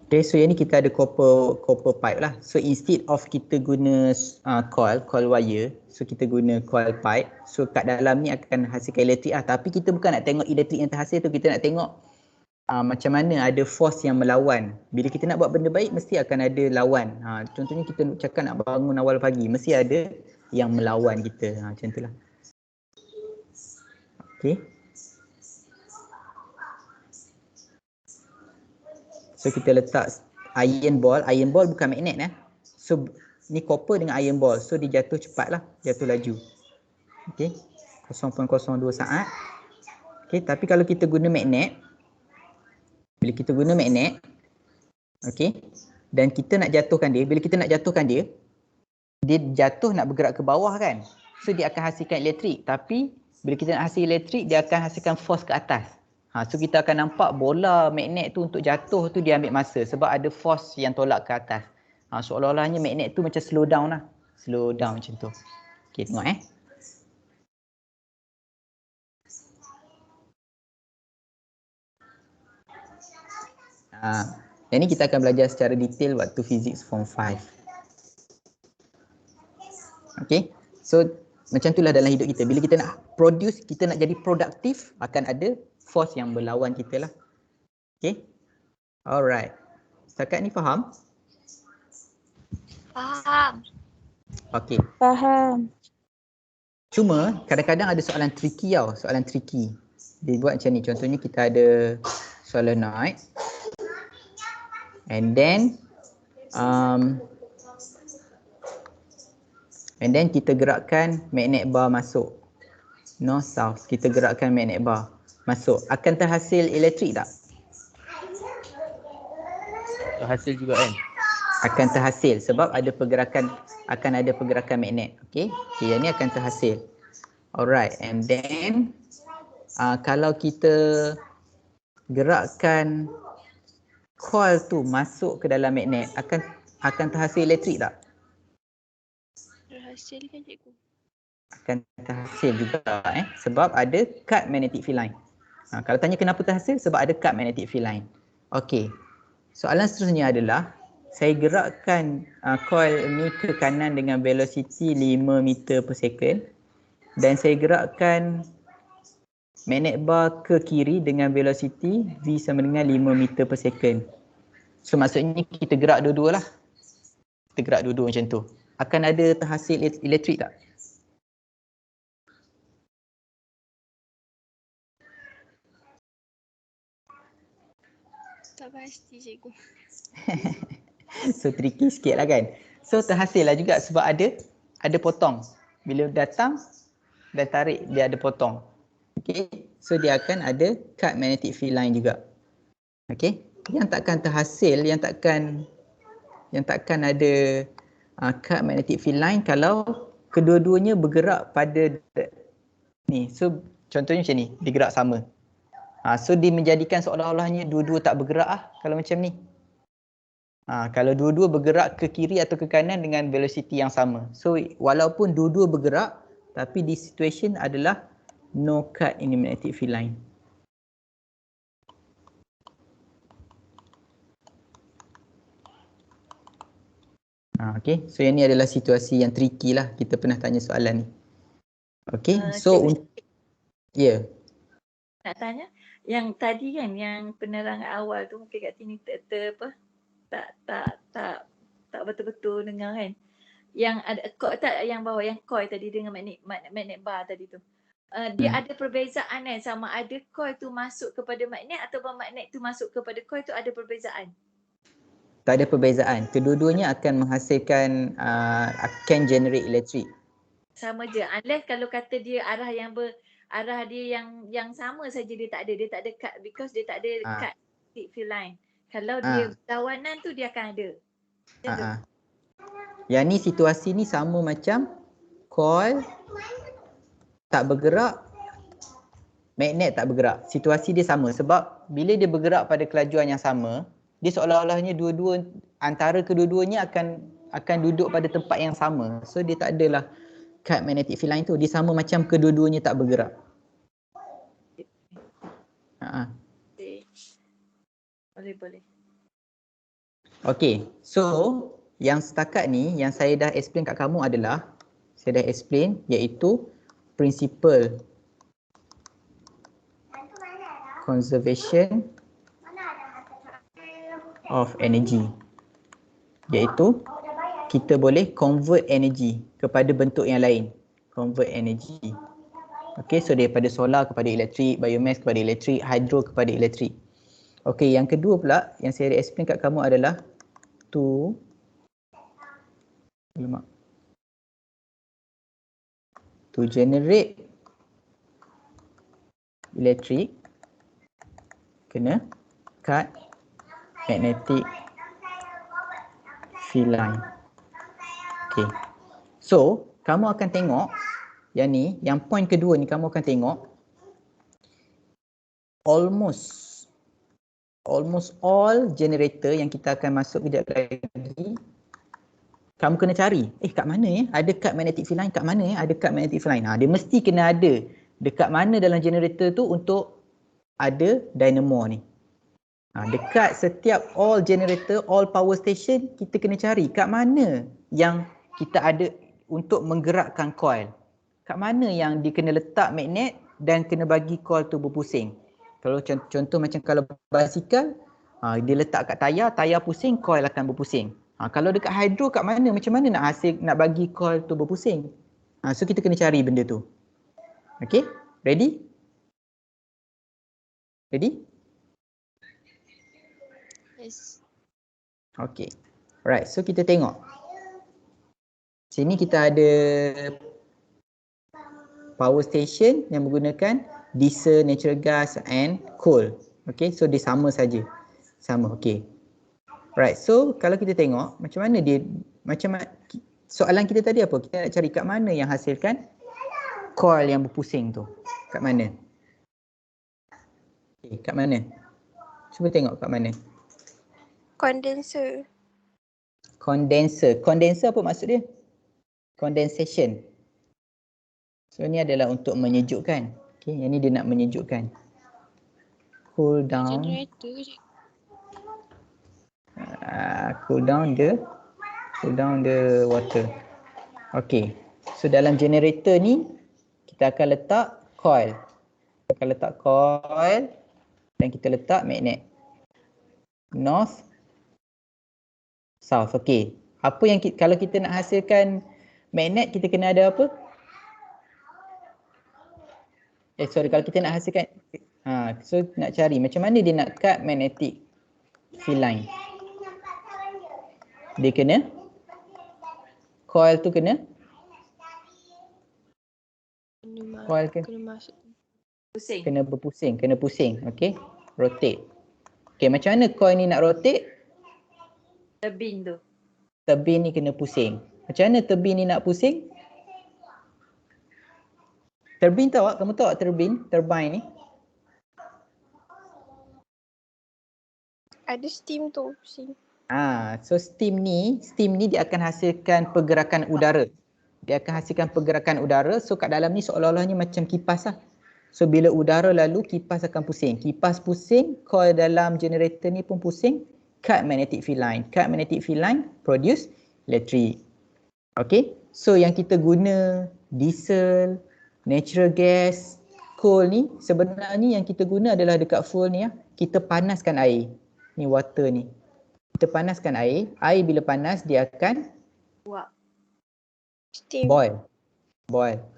Okay, so yang ni kita ada copper pipe lah. So instead of kita guna coil wire, so kita guna coil pipe. So kat dalam ni akan hasilkan elektrik lah. Tapi kita bukan nak tengok elektrik yang terhasil tu, kita nak tengok macam mana ada force yang melawan. Bila kita nak buat benda baik, mesti akan ada lawan. Contohnya kita cakap nak bangun awal pagi, mesti ada yang melawan kita. Macam tu lah. Okay. So kita letak iron ball bukan magnet So ni copper dengan iron ball. So dia jatuh cepat lah, jatuh laju. Okay, 0.02 saat. Okay, tapi kalau kita guna magnet, bila kita guna magnet, okay, dan kita nak jatuhkan dia, bila kita nak jatuhkan dia, dia jatuh nak bergerak ke bawah kan. So dia akan hasilkan elektrik, tapi bila kita nak hasil elektrik, dia akan hasilkan force ke atas. So kita akan nampak bola magnet tu untuk jatuh tu dia ambil masa sebab ada force yang tolak ke atas. Seolah-olahnya magnet tu macam slow down lah. Slow down macam tu. Okay, tengok Yang ni kita akan belajar secara detail waktu Physics Form 5. Okay, so macam itulah dalam hidup kita. Bila kita nak produce, kita nak jadi produktif, akan ada force yang berlawan kita lah. Okay, alright. Setakat ni faham?
Faham.
Okay.
Faham.
Cuma kadang-kadang ada soalan tricky tau, soalan tricky. Dia buat macam ni, contohnya kita ada solenoid. And then kita gerakkan magnet bar masuk. North south, kita gerakkan magnet bar masuk. Akan terhasil elektrik tak?
Terhasil juga kan?
Akan terhasil sebab ada pergerakan, akan ada pergerakan magnet. Okay, yang ni akan terhasil. Alright, and then kalau kita gerakkan coil tu masuk ke dalam magnet, akan terhasil elektrik tak?
Terhasil kan cikgu?
Akan terhasil juga sebab ada cut magnetic field line. Kalau tanya kenapa terhasil, sebab ada cut magnetic field line. Okey. Soalan seterusnya adalah saya gerakkan coil ni ke kanan dengan velocity 5 meter per second dan saya gerakkan magnet bar ke kiri dengan velocity V sama dengan 5 meter per second. So maksudnya kita gerak dua-dua lah. Kita gerak dua-dua macam tu. Akan ada terhasil elektrik tak?
Tak pasti cikgu.
So tricky sikit lah kan. So terhasil lah juga sebab ada potong. Bila datang dan tarik dia ada potong. Okay. So dia akan ada cut magnetic field line juga. Okay. Yang takkan terhasil, yang takkan ada cut magnetic field line kalau kedua-duanya bergerak pada ni. So contohnya macam ni, dia gerak sama. So dia menjadikan seolah-olahnya dua-dua tak bergerak kalau macam ni. Kalau dua-dua bergerak ke kiri atau ke kanan dengan velocity yang sama. So walaupun dua-dua bergerak, tapi di situation adalah no cut in the magnetic field line. Okay, so yang ni adalah situasi yang tricky lah. Kita pernah tanya soalan ni. Okay, so ya.
Nak tanya, yang tadi kan, yang penerangan awal tu mungkin kat sini tak betul-betul dengar kan. Yang ada coil tak, yang bawah yang coil tadi dengan magnet bar tadi tu. Dia ada perbezaan kan, sama ada coil tu masuk kepada magnet ataupun magnet tu masuk kepada coil tu, ada perbezaan?
Tak ada perbezaan. Kedua-duanya akan menghasilkan akan generate elektrik.
Sama je. Unless kalau kata dia arah dia yang sama saja, dia tak ada cut because dia tak ada cut field line. Kalau dia berlawanan tu dia akan ada.
Yang ni situasi ni sama macam coil tak bergerak, magnet tak bergerak. Situasi dia sama sebab bila dia bergerak pada kelajuan yang sama, dia seolah-olahnya antara kedua-duanya akan duduk pada tempat yang sama. So dia tak adalah cut magnetic field line tu. Dia sama macam kedua-duanya tak bergerak.
Boleh.
Okay, so yang setakat ni yang saya dah explain kat kamu adalah saya dah explain iaitu principle conservation of energy, iaitu kita boleh convert energy kepada bentuk yang lain. Convert energy. Okay, so daripada solar kepada elektrik, biomass kepada elektrik, hydro kepada elektrik. Okay, yang kedua pula yang saya explain kat kamu adalah to generate electric kena cut magnetic field line. Okay. So, kamu akan tengok yang ni, yang point kedua ni kamu akan tengok almost all generator yang kita akan masuk kejap lagi, kamu kena cari, kat mana ya? Ada cut magnetic field line kat mana ya? Ada cut magnetic field line. Dia mesti kena ada dekat mana dalam generator tu untuk ada dynamo ni. Dekat setiap all generator, all power station, kita kena cari kat mana yang kita ada untuk menggerakkan coil. Kat mana yang dia kena letak magnet dan kena bagi coil tu berpusing. Kalau contoh macam kalau basikal, dia letak kat tayar pusing, coil akan berpusing. Kalau dekat hydro kat mana, macam mana nak bagi coil tu berpusing. So kita kena cari benda tu. Okay, ready? Ready?
Yes.
Okay, alright, so kita tengok. Sini kita ada power station yang menggunakan diesel, natural gas and coal. Okay, so dia sama saja. Sama, okay. Right, so kalau kita tengok macam mana dia, soalan kita tadi apa? Kita nak cari kat mana yang hasilkan coil yang berpusing tu. Kat mana? Okay, kat mana? Cuba tengok kat mana.
Condenser.
Condenser apa maksud dia? Condensation. So ni adalah untuk menyejukkan. Okay, yang ni dia nak menyejukkan. Cool down.
Generator je.
Cool down the water. Okay. So dalam generator ni kita akan letak coil. Kita akan letak coil dan kita letak magnet. North, south. Okay. Apa yang kalau kita nak hasilkan magnet, kita kena ada apa? Kalau kita nak hasilkan, so nak cari macam mana dia nak cut magnetic field line. Dia kena, coil tu kena, coil
kena masuk.
Pusing.
kena berpusing, kena pusing. Okay, rotate. Okay, macam mana coil ni nak rotate?
Turbine tu.
Turbine ni kena pusing. Macam mana turbine ni nak pusing? Turbine tahu tak? Kamu tahu tak turbine ni?
Ada steam tu.
So steam ni dia akan hasilkan pergerakan udara. Dia akan hasilkan pergerakan udara. So kat dalam ni seolah-olahnya macam kipas lah. So bila udara lalu, kipas akan pusing. Kipas pusing, coil dalam generator ni pun pusing. Cut magnetic field line. Cut magnetic field line produce electric. Okay. So yang kita guna diesel, natural gas, coal ni, sebenarnya yang kita guna adalah dekat fuel ni. Kita panaskan air. Ni water ni. Kita panaskan air. Air bila panas dia akan
Steam.
boil.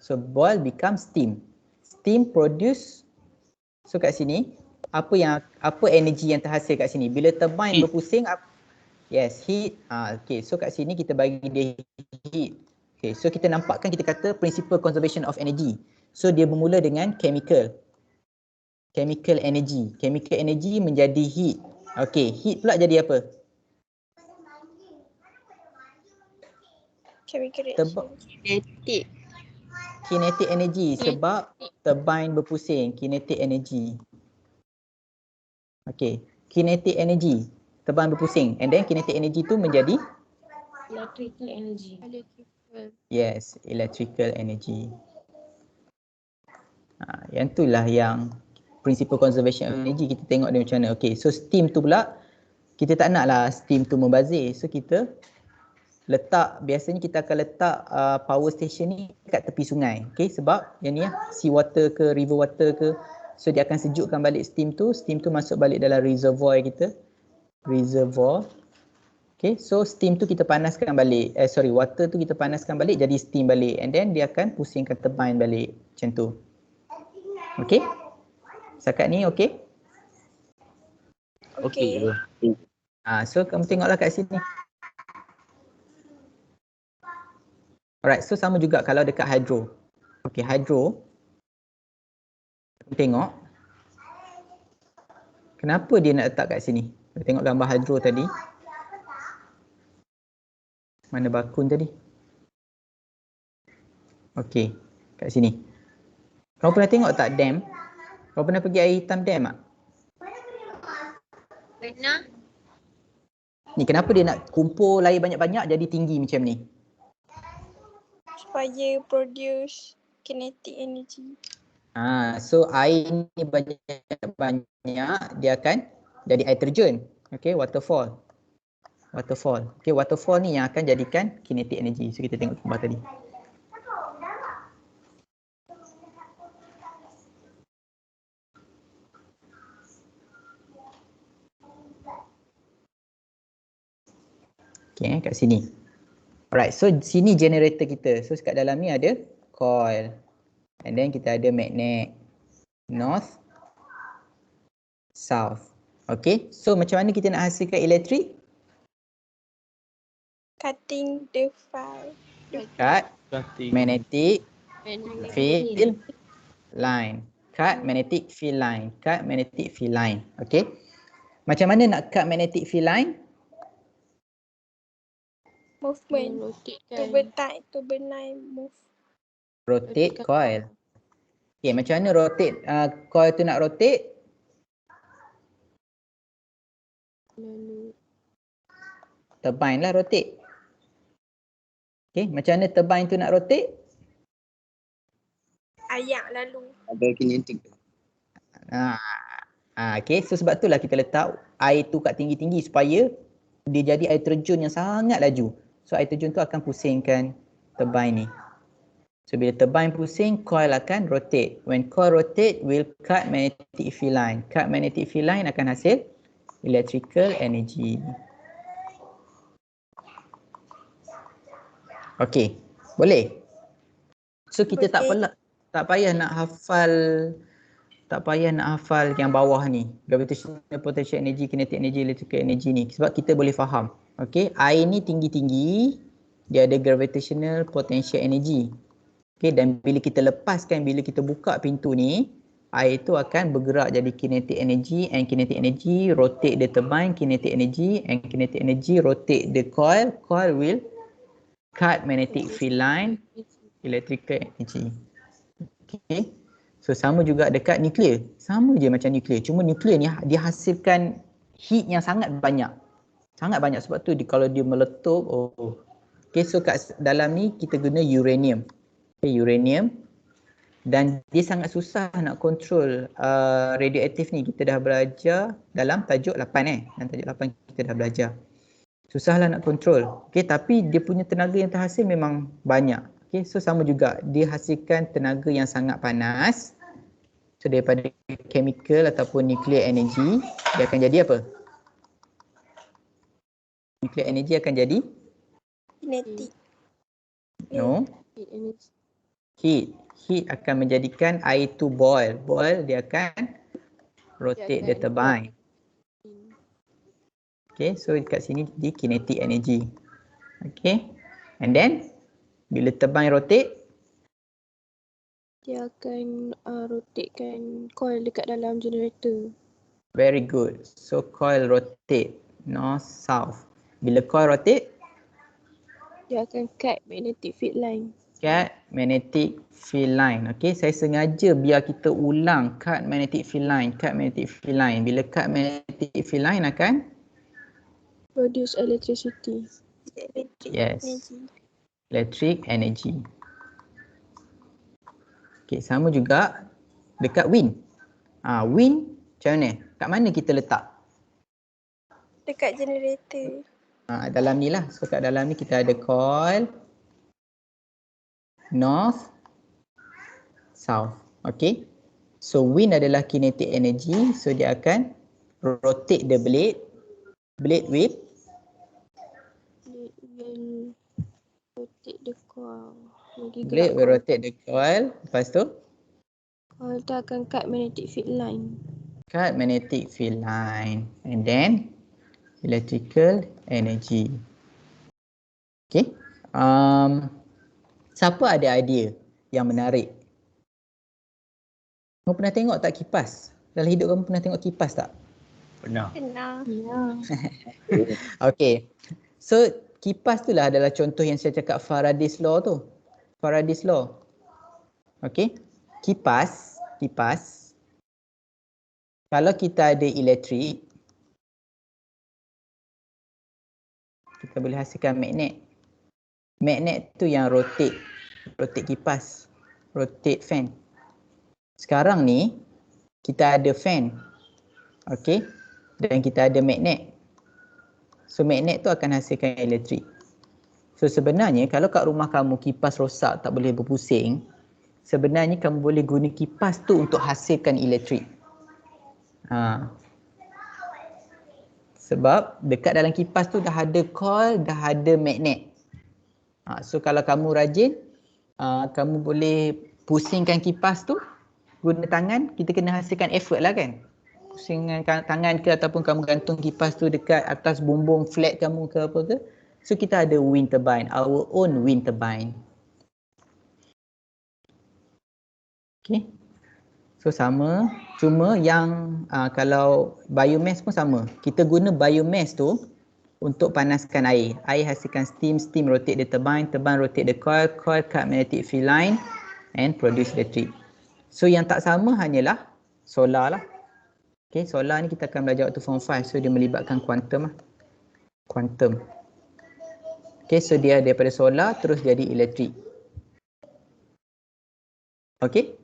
So boil become steam. Steam produce. So kat sini apa energi yang terhasil kat sini? Bila turbine berpusing, yes, heat. Okay, so kat sini kita bagi dia heat. Okay, so kita nampakkan, kita kata principle conservation of energy. So dia bermula dengan chemical energy. Chemical energy menjadi heat. Okay, heat pula jadi apa?
Chemical
Kinetic energy sebab turbine berpusing. Kinetic energy. Okay, kinetic energy. Turbine berpusing. And then kinetic energy tu menjadi?
Electrical energy.
Yes, electrical energy. Yang itulah yang principle conservation of energy, kita tengok dia macam mana. Okay, so steam tu pula kita tak nak lah steam tu membazir. So kita letak, biasanya kita akan letak power station ni kat tepi sungai. Okay, sebab yang ni sea water ke river water ke, so dia akan sejukkan balik steam tu masuk balik dalam reservoir kita. Okay, so steam tu kita panaskan balik, water tu kita panaskan balik jadi steam balik, and then dia akan pusingkan turbine balik macam tu. Okay, setakat ni okay?
Okey je.
So kamu tengoklah kat sini. Alright, so sama juga kalau dekat hydro. Okay, hydro. Tengok. Kenapa dia nak letak kat sini? Tengok gambar hydro tadi. Mana bakun tadi? Okay, kat sini. Kau pernah tengok tak dam? Kau pernah pergi air hitam dam tak?
Pernah?
Ni kenapa dia nak kumpul air banyak-banyak jadi tinggi macam ni?
Supaya produce kinetic energy.
So air ni banyak-banyak dia akan jadi air terjun. Okay, waterfall. Okay, waterfall ni yang akan jadikan kinetic energy. So kita tengok gambar tadi. Okay, kat sini. Alright, so sini generator kita. So kat dalam ni ada coil. And then kita ada magnet. North, south. Okay, so macam mana kita nak hasilkan elektrik?
Cutting the file.
Cut magnetic field line. Cut magnetic field line. Cut magnetic field line. Okay. Macam mana nak cut magnetic field line?
Movement. Turbine move.
Rotate coil. Okay, macam mana rotate coil tu nak rotate? Turbine lah rotate. Okay, macam mana turbine tu nak rotate?
Ayak lalu.
Ada kinetik.
Okay, so sebab itulah kita letak air tu kat tinggi-tinggi supaya dia jadi air terjun yang sangat laju. So air terjun tu akan pusingkan turbine ni. So bila turbine pusing, coil akan rotate. When coil rotate, will cut magnetic field line. Cut magnetic field line akan hasil electrical energy. Okay, boleh? So kita tak payah nak hafal yang bawah ni. Gravitational potential energy, kinetic energy, electrical energy ni. Sebab kita boleh faham. Okay, air ni tinggi-tinggi, dia ada gravitational potential energy. Okay, dan bila kita lepaskan, bila kita buka pintu ni, air tu akan bergerak jadi kinetic energy, and kinetic energy rotate the turbine, kinetic energy, and kinetic energy rotate the coil. Coil will cut magnetic field line, electrical energy. Okay, so sama juga dekat nuklear. Sama je macam nuklear. Cuma nuklear ni dia hasilkan heat yang sangat banyak. Sangat banyak, sebab tu kalau dia meletup, Okay, so kat dalam ni kita guna uranium. Okay, uranium. Dan dia sangat susah nak kontrol radioaktif ni. Kita dah belajar dalam tajuk 8 dalam tajuk 8 kita dah belajar. Susahlah nak kontrol. Okay, tapi dia punya tenaga yang terhasil memang banyak. Okay, so sama juga. Dia hasilkan tenaga yang sangat panas. So daripada chemical ataupun nuclear energy, dia akan jadi apa? Nuclear energy akan jadi?
Kinetic.
No. Heat. Heat akan menjadikan air tu boil. Boil, dia akan rotate the turbine. Okay, so dekat sini di kinetic energy. Okay, and then bila turbine rotate,
dia akan rotatekan coil dekat dalam generator.
Very good. So coil rotate north south. Bila coil rotate,
dia akan cut magnetic field line.
Cut magnetic field line. Okay, saya sengaja biar kita ulang cut magnetic field line, cut magnetic field line. Bila cut magnetic field line akan
produce electricity.
Yes. Electric energy. Okay, sama juga dekat wind. Wind macam mana? Kat mana kita letak?
Dekat generator.
Dalam ni lah. So kat dalam ni kita ada coil, north, south. Okay. So wind adalah kinetic energy. So dia akan rotate the blade. Blade with
will rotate the coil. Bagi
blade
gerak
will
coil.
rotate the coil. Lepas tu
Coil tu akan cut magnetic field line.
cut magnetic field line. And then electrical energy. Okay. Siapa ada idea yang menarik? Kamu pernah tengok tak kipas? Dalam hidup kamu pernah tengok kipas tak?
Pernah.
Kenal.
Okay. So kipas tu lah adalah contoh yang saya cakap Faraday's law tu. Faraday's law. Okay. Kipas. Kalau kita ada elektrik, kita boleh hasilkan magnet. Magnet tu yang rotate kipas, rotate fan. Sekarang ni kita ada fan, okay, dan kita ada magnet. So magnet tu akan hasilkan elektrik. So sebenarnya kalau kat rumah kamu kipas rosak tak boleh berpusing, sebenarnya kamu boleh guna kipas tu untuk hasilkan elektrik. Sebab dekat dalam kipas tu dah ada coil, dah ada magnet. So kalau kamu rajin, kamu boleh pusingkan kipas tu guna tangan, kita kena hasilkan effort lah kan. Pusingkan tangan ke ataupun kamu gantung kipas tu dekat atas bumbung flat kamu ke apa ke. So kita ada wind turbine, our own wind turbine. Okay. So sama, cuma yang kalau biomass pun sama. Kita guna biomass tu untuk panaskan air. Air hasilkan steam, steam rotate the turbine, turbine rotate the coil, coil cut magnetic field line and produce electric. So yang tak sama hanyalah solar lah. Okay, solar ni kita akan belajar waktu form 5. So dia melibatkan kuantum lah. Kuantum. Okay, so dia daripada solar terus jadi elektrik. Okay.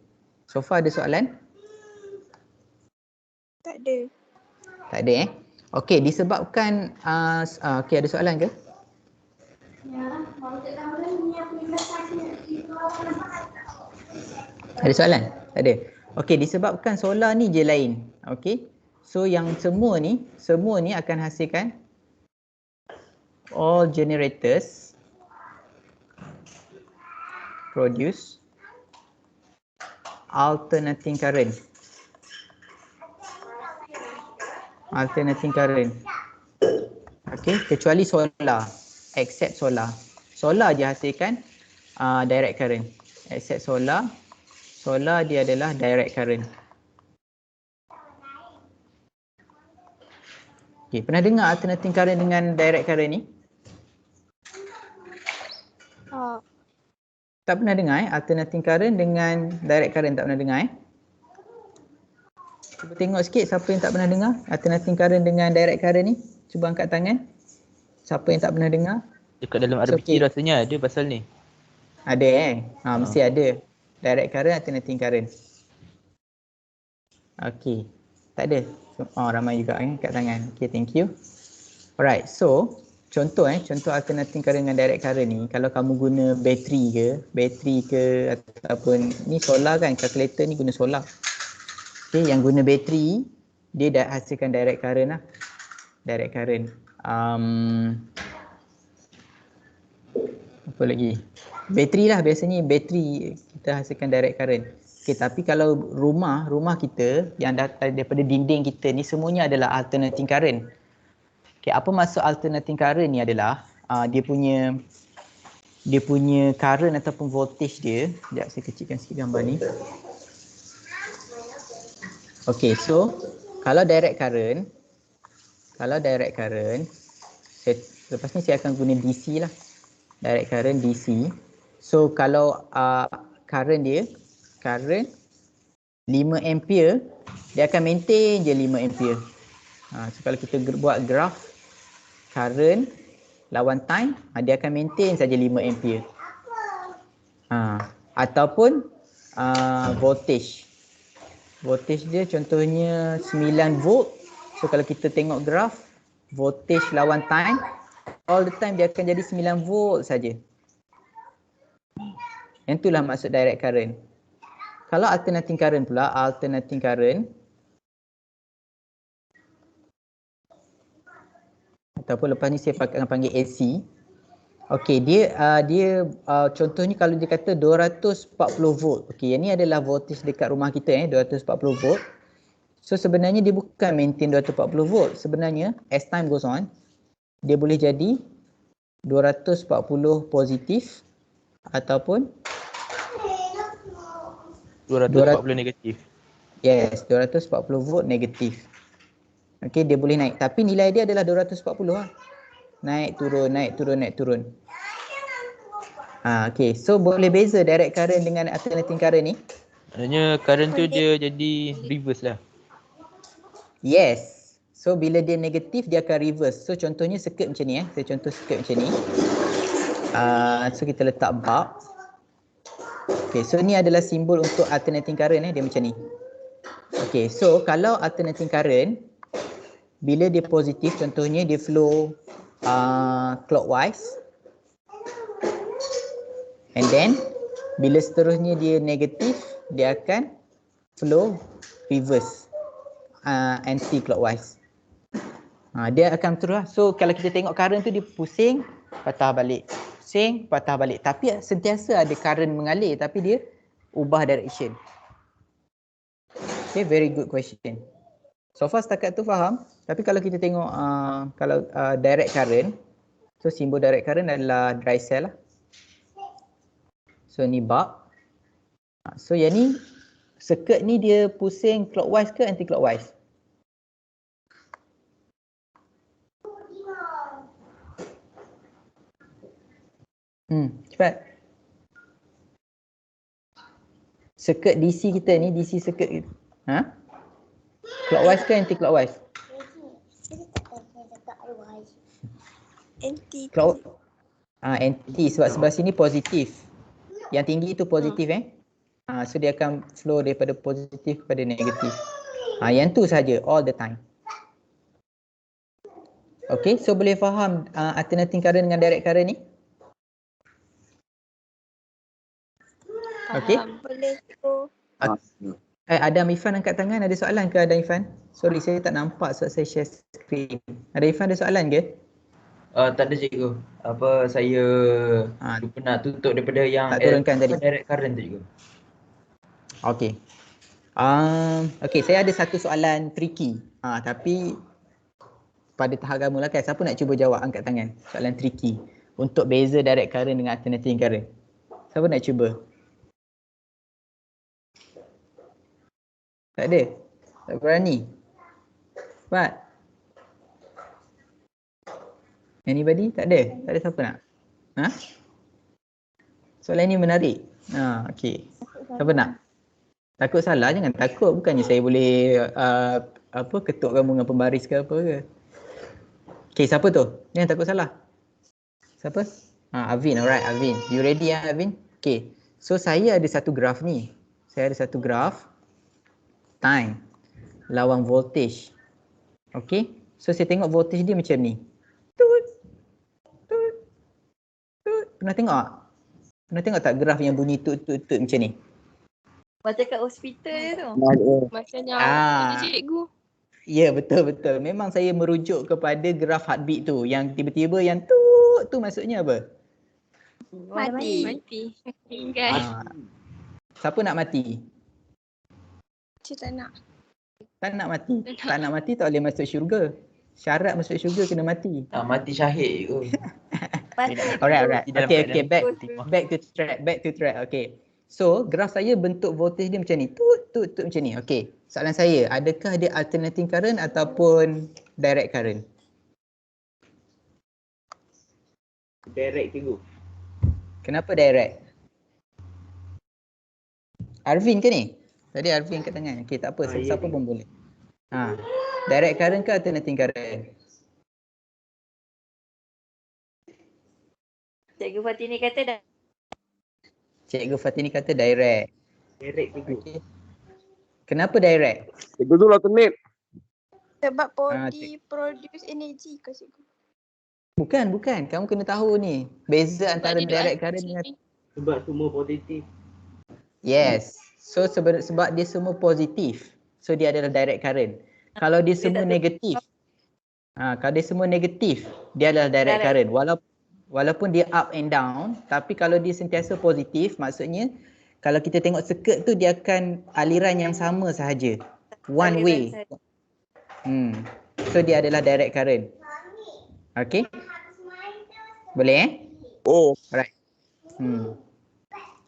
So far ada soalan?
Tak ada.
Tak ada Okey, disebabkan okey, ada soalan ke? Ada soalan? Tak ada. Okey, disebabkan solar ni je lain. Okey. So yang semua ni akan hasilkan all generators produce alternating current. Alternating current. Okay, kecuali solar. Except solar. Solar je hasilkan direct current. Except solar. Solar dia adalah direct current. Okay, pernah dengar alternating current dengan direct current ni? Tak pernah dengar alternating current dengan direct current, tak pernah dengar Cuba tengok sikit siapa yang tak pernah dengar alternating current dengan direct current ni. Cuba angkat tangan. Siapa yang tak pernah dengar?
Dekat dalam RBC rasanya ada pasal ni.
Ada mesti ada. Direct current, alternating current. Okey. Tak ada. Ramai juga kat tangan. Okey, thank you. Alright, so contoh alternating current dengan direct current ni, kalau kamu guna bateri ke ataupun ni solar kan, kalkulator ni guna solar. Okay, yang guna bateri dia dah hasilkan direct current lah. Direct current. Apa lagi? Bateri lah, biasanya bateri kita hasilkan direct current. Okay, tapi kalau rumah kita yang datang daripada dinding kita ni semuanya adalah alternating current. Okay, apa maksud alternating current ni adalah dia punya current ataupun voltage dia. Sekejap saya kecilkan sikit gambar ni. Okay, so kalau direct current, lepas ni saya akan guna DC lah. Direct current DC. So kalau current 5 ampere, dia akan maintain je 5 ampere. So kalau kita buat graph current lawan time, dia akan maintain saja 5 ampere. Ataupun voltage. Voltage dia contohnya 9 volt. So kalau kita tengok graph, voltage lawan time, all the time dia akan jadi 9 volt saja. Yang itulah maksud direct current. Kalau alternating current pula, alternating current ataupun lepas ni saya akan panggil AC. Okey, dia contohnya kalau dia kata 240 volt. Okey, yang ni adalah voltage dekat rumah kita 240 volt. So sebenarnya dia bukan maintain 240 volt. Sebenarnya as time goes on, dia boleh jadi 240 positif ataupun
240 negatif.
Yes, 240 volt negatif. Okey, dia boleh naik. Tapi nilai dia adalah 240 lah. Naik, turun, naik, turun, naik, turun. Okey, so boleh beza direct current dengan alternating current ni?
Maknanya current tu dia jadi reverse lah.
Yes. So bila dia negatif dia akan reverse. So contohnya circuit macam ni Saya contoh circuit macam ni. So kita letak bulb. Okay, so ni adalah simbol untuk alternating current dia macam ni. Okay, so kalau alternating current bila dia positif, contohnya dia flow clockwise. And then bila seterusnya dia negatif, dia akan flow reverse, anti-clockwise. Dia akan terus lah. So kalau kita tengok current tu dia pusing, patah balik. Pusing, patah balik. Tapi sentiasa ada current mengalir tapi dia ubah direction. Okay, very good question. So far setakat tu faham. Tapi kalau kita tengok kalau direct current, so simbol direct current adalah dry cell lah. So ni bulb. So yang ni circuit ni dia pusing clockwise ke anti-clockwise? Cepat. Circuit DC kita ni, DC circuit kita. Clockwise ke anti-clockwise?
Anti.
Anti sebab sebelah sini positif. Yang tinggi tu positif so dia akan flow daripada positif kepada negatif. Yang tu saja all the time. Okay, so boleh faham alternating current dengan direct current ni? Okay.
Boleh tu.
Adam Ifan angkat tangan, ada soalan ke Adam Ifan? Sorry, saya tak nampak sebab saya share screen. Ada Ifan ada soalan ke?
Tak ada cikgu. Saya lupa nak tutup daripada yang
turunkan tadi.
Direct current tu cikgu.
Okey. Okey, saya ada satu soalan tricky. Tapi pada tahap kamu lah kan, siapa nak cuba jawab, angkat tangan. Soalan tricky untuk beza direct current dengan alternating current. Siapa nak cuba? Tak ada? Tak berani? Cepat. Anybody? Tak ada? Tak ada siapa nak? Soalan ni menarik. Okey. Siapa nak? Takut salah, jangan takut. Bukannya saya boleh ketuk kamu dengan pembaris ke apa ke. Okey, siapa tu? Jangan takut salah. Siapa? Avin, alright Avin. You ready Avin? Okey. So saya ada satu graf ni. Saya ada satu graf time lawan voltage. Okey. So saya tengok voltage dia macam ni. Tut. Tut. Tut. Pernah tengok tak? Pernah tengok tak graf yang bunyi tut tut tut macam ni?
Macam kat hospital je tu.
Macamnya ada cikgu.
Ya, betul. Memang saya merujuk kepada graf heartbeat tu. Yang tiba-tiba yang tu maksudnya apa?
Mati.
Tinggal.
Siapa nak mati?
Cik tak nak.
Tak nak mati. Tak nak mati tak boleh masuk syurga. Syarat masuk syurga kena mati.
Mati syahid tu.
Alright. Okay. Back to track. Okay. So, graf saya bentuk voltage dia macam ni. Tut macam ni. Okay. Soalan saya, adakah dia alternating current ataupun direct current?
Direct cikgu.
Kenapa direct? Arvin ke ni? Tadi Arvin kat tangan. Okay, tak apa. Siapa pun boleh. Direct current ke alternating current?
Cikgu Fatini kata
Cikgu Fatini kata direct.
Direct cikgu.
Okay. Kenapa direct?
Cikgu Zul alternate.
Sebab body produce energy ke cikgu?
Bukan. Kamu kena tahu ni. Beza antara
dia duk
direct current dengan
Sebab semua positif.
yes. So sebab dia semua positif. So dia adalah direct current. Kalau dia semua negatif. Kalau dia semua negatif, dia adalah direct current. Walaupun dia up and down, tapi kalau dia sentiasa positif, maksudnya kalau kita tengok circuit tu dia akan aliran yang sama sahaja. One way. So dia adalah direct current. Okay? Boleh
Oh.
Alright.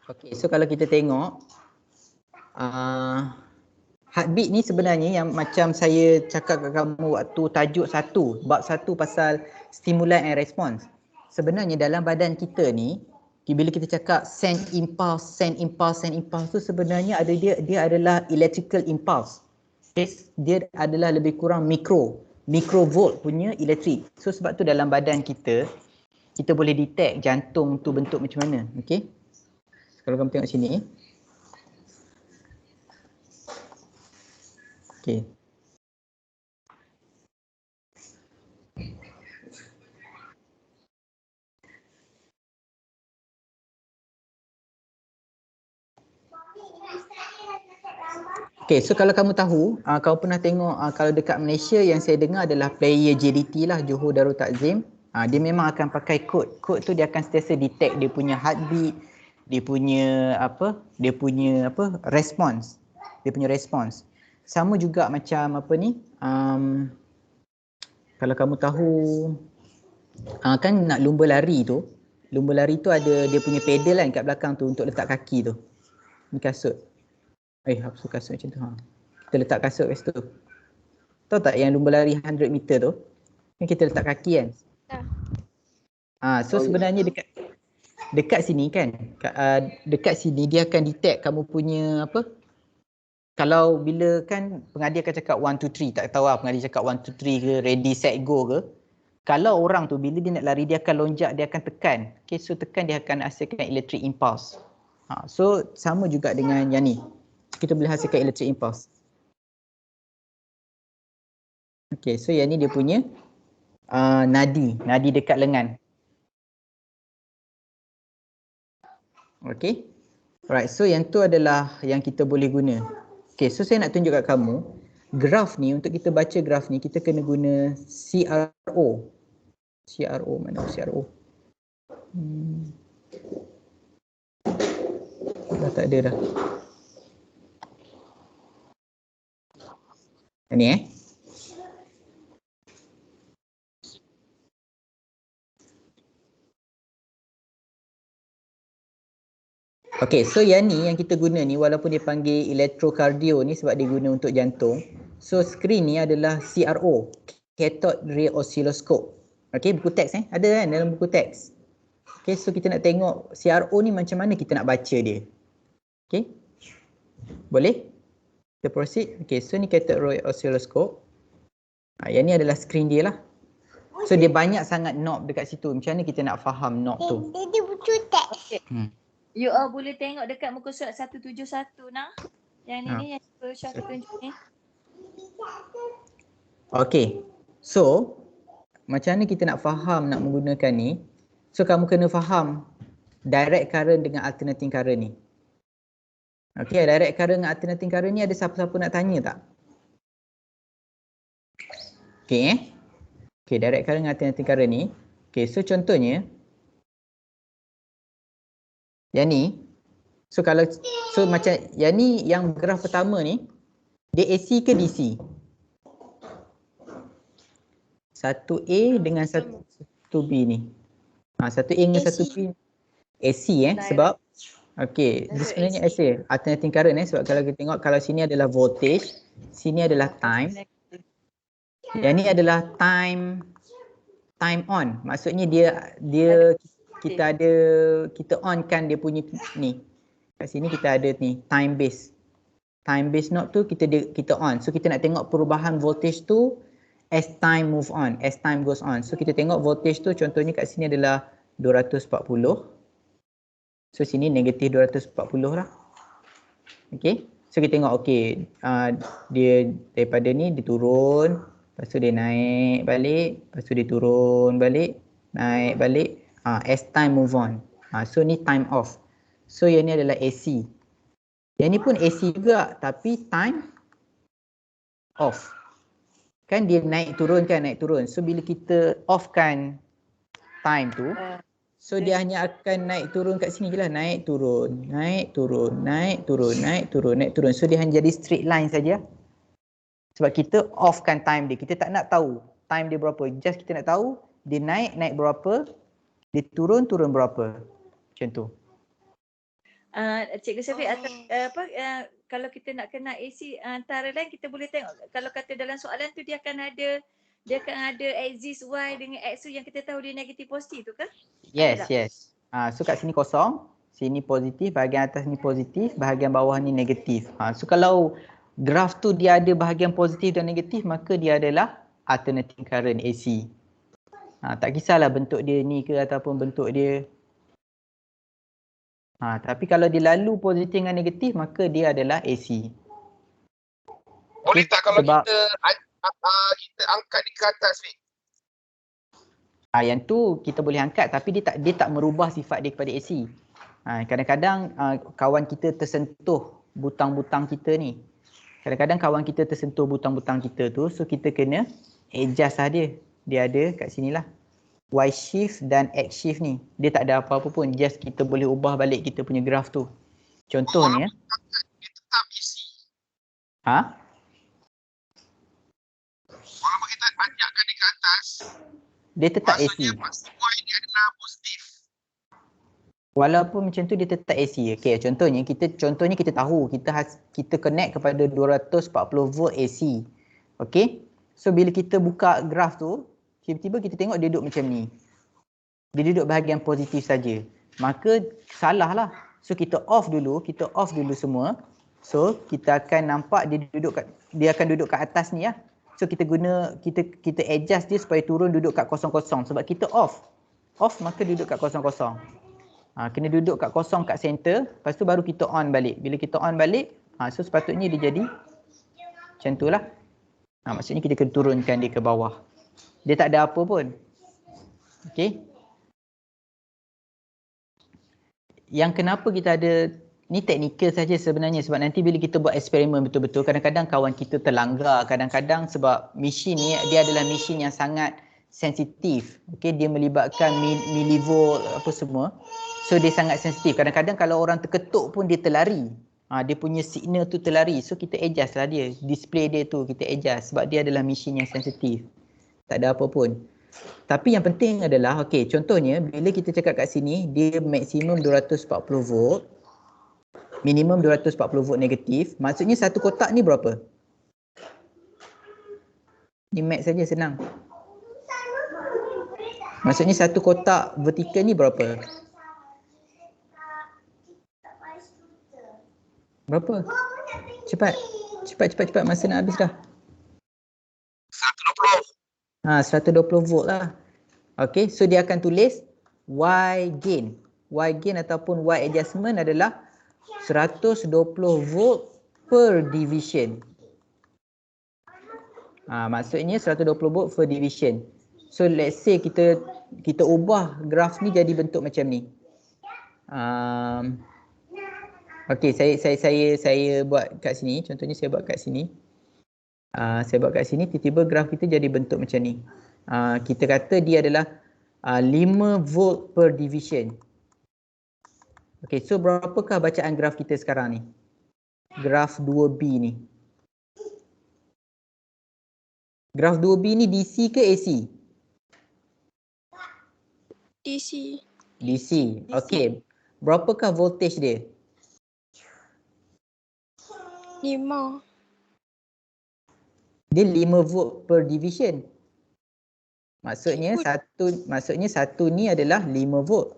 Okay, so kalau kita tengok heartbeat ni sebenarnya yang macam saya cakap kat kamu waktu tajuk 1, bab 1 pasal stimulan and response. Sebenarnya dalam badan kita ni, bila kita cakap send impulse tu sebenarnya dia adalah electrical impulse. Dia adalah lebih kurang microvolt punya elektrik. So sebab tu dalam badan kita boleh detect jantung tu bentuk macam mana. Okay. Kalau kamu tengok sini. Okay. Okay, so kalau kamu tahu, kamu pernah tengok kalau dekat Malaysia yang saya dengar adalah player JDT lah, Johor Darul Takzim. Dia memang akan pakai kod. Kod tu dia akan sentiasa detect dia punya heartbeat, dia punya response. Dia punya response. Sama juga macam apa ni? Kalau kamu tahu kan nak lumba lari tu ada dia punya pedal kan kat belakang tu untuk letak kaki tu. Ni kasut. Hapus kasut macam tu. Kita letak kasut kat situ. Tahu tak yang lumba lari 100 meter tu? Kan kita letak kaki kan? So sebenarnya dekat sini kan, dekat sini dia akan detect kamu punya apa? Kalau bila kan pengadir akan cakap 1, 2, 3, tak tahu lah pengadir cakap 1, 2, 3 ke, ready, set, go ke. Kalau orang tu bila dia nak lari dia akan lonjak, dia akan tekan. Okay, so tekan dia akan hasilkan electric impulse. So sama juga dengan yang ni. Kita boleh hasilkan electric impulse. Okay, so yang ni dia punya nadi dekat lengan. Okay. Alright, so yang tu adalah yang kita boleh guna. Okay, so saya nak tunjuk kat kamu. Graf ni, untuk kita baca graf ni, kita kena guna CRO. Mana CRO? Dah tak ada dah. Ni Okay, so yang ni yang kita guna ni walaupun dia panggil electrocardio ni sebab dia guna untuk jantung. So screen ni adalah CRO, cathode ray oscilloscope. Okay, buku teks ada kan dalam buku teks. Okay, so kita nak tengok CRO ni macam mana kita nak baca dia. Okay, boleh? Kita proceed. Okay, so ni cathode ray oscilloscope. Yang ni adalah screen dia lah. So dia banyak sangat knob dekat situ. Macam mana kita nak faham knob tu?
Dia buku teks.
You all boleh tengok dekat muka surat 171 nah. Yang ni yang Syafiq tunjuk ni. Okay. So macam mana kita nak faham nak menggunakan ni? So kamu kena faham direct current dengan alternating current ni. Okay, direct current dengan alternating current ni ada siapa-siapa nak tanya tak? Okay Okay, direct current dengan alternating current ni. Okay, so contohnya yang ni, so macam yang ni, yang graf pertama ni, dia AC ke DC? 1A dengan 1B ni. 1A dengan 1B AC sebab okey, dia sebenarnya AC, alternating current sebab kalau kita tengok kalau sini adalah voltage, sini adalah time. Yang ni adalah time on. Maksudnya dia kita on kan dia punya ni. Kat sini kita ada ni time base. Time base knob tu kita on. So kita nak tengok perubahan voltage tu as time move on, as time goes on. So kita tengok voltage tu contohnya kat sini adalah 240. So sini negatif 240 lah. Okay. So kita tengok okay, dia daripada ni dia turun.
Lepas tu dia naik balik, lepas tu dia turun balik, naik balik. As time move on. So ni time off. So yang ni adalah AC. Yang ni pun AC juga tapi time off. Kan dia naik turun kan, naik turun. So bila kita off kan time tu, so dia hanya akan naik turun kat sini je lah. Naik turun, naik turun, naik turun, naik turun, naik turun. So dia hanya jadi straight line saja. Sebab kita off kan time dia. Kita tak nak tahu time dia berapa. Just kita nak tahu dia naik, naik berapa. Dia turun, turun berapa. Macam tu.
Cikgu Syafiq, kalau kita nak kena AC antara lain kita boleh tengok kalau kata dalam soalan tu dia akan ada axis Y dengan X tu yang kita tahu dia negatif positif tu kan?
Yes, yes. So kat sini kosong, sini positif, bahagian atas ni positif, bahagian bawah ni negatif. So kalau graf tu dia ada bahagian positif dan negatif, maka dia adalah alternating current AC. Tak kisahlah bentuk dia ni ke ataupun bentuk dia. Tapi kalau dia lalu positif dengan negatif, maka dia adalah AC.
Boleh tak kalau kita angkat dia ke atas ni?
Yang tu kita boleh angkat tapi dia tak merubah sifat dia kepada AC. Kadang-kadang kawan kita tersentuh butang-butang kita ni. Kadang-kadang kawan kita tersentuh butang-butang kita tu, so kita kena adjust lah dia. Dia ada kat sinilah. Y shift dan X shift ni. Dia tak ada apa-apa pun. Just kita boleh ubah balik kita punya graf tu. Contohnya.
Dia tetap AC. Walaupun kita anjakkan dia ke atas.
Dia tetap AC.
Maksudnya maksud Y ni adalah positif.
Walaupun macam tu dia tetap AC. Okey, contohnya kita tahu kita connect kepada 240 volt AC. Okey. So bila kita buka graf tu, tiba-tiba kita tengok dia duduk macam ni. Dia duduk bahagian positif saja. Maka salah lah. So kita off dulu semua. So kita akan nampak dia akan duduk kat atas ni lah. So kita adjust dia supaya turun duduk kat kosong-kosong sebab kita off. Off maka duduk kat kosong-kosong. Kena duduk kat kosong kat center, lepas tu baru kita on balik. Bila kita on balik, so sepatutnya dia jadi macam tu lah. Maksudnya kita kena turunkan dia ke bawah. Dia tak ada apa pun. Okey. Yang kenapa kita ada, ni teknikal saja sebenarnya sebab nanti bila kita buat eksperimen betul-betul, kadang-kadang kawan kita terlanggar. Kadang-kadang sebab mesin ni, dia adalah mesin yang sangat sensitif. Okey, dia melibatkan millivolt apa semua. So dia sangat sensitif. Kadang-kadang kalau orang terketuk pun dia terlari. Dia punya signal tu terlari. So kita adjust lah dia. Display dia tu kita adjust sebab dia adalah mesin yang sensitif. Tak ada apa pun. Tapi yang penting adalah, okey, contohnya bila kita cakap kat sini, dia maksimum 240 volt. Minimum 240 volt negatif. Maksudnya satu kotak ni berapa? Ni max saja senang. Maksudnya satu kotak vertikal ni berapa? Berapa? Cepat. Masa nak habis dah. 120. 120 volt lah. Okay, so dia akan tulis Y gain. Y gain ataupun Y adjustment adalah 120 volt per division. Maksudnya 120 volt per division. So let's say kita ubah graf ni jadi bentuk macam ni. Okey, saya buat kat sini. Contohnya saya buat kat sini. Tiba-tiba graf kita jadi bentuk macam ni. Kita kata dia adalah 5 volt per division. Okey, so berapakah bacaan graf kita sekarang ni? Graf 2B ni. Graf 2B ni DC ke AC? DC. Okey. Berapakah voltage dia?
5.
Dia 5 volt per division. Maksudnya satu ni adalah 5 volt.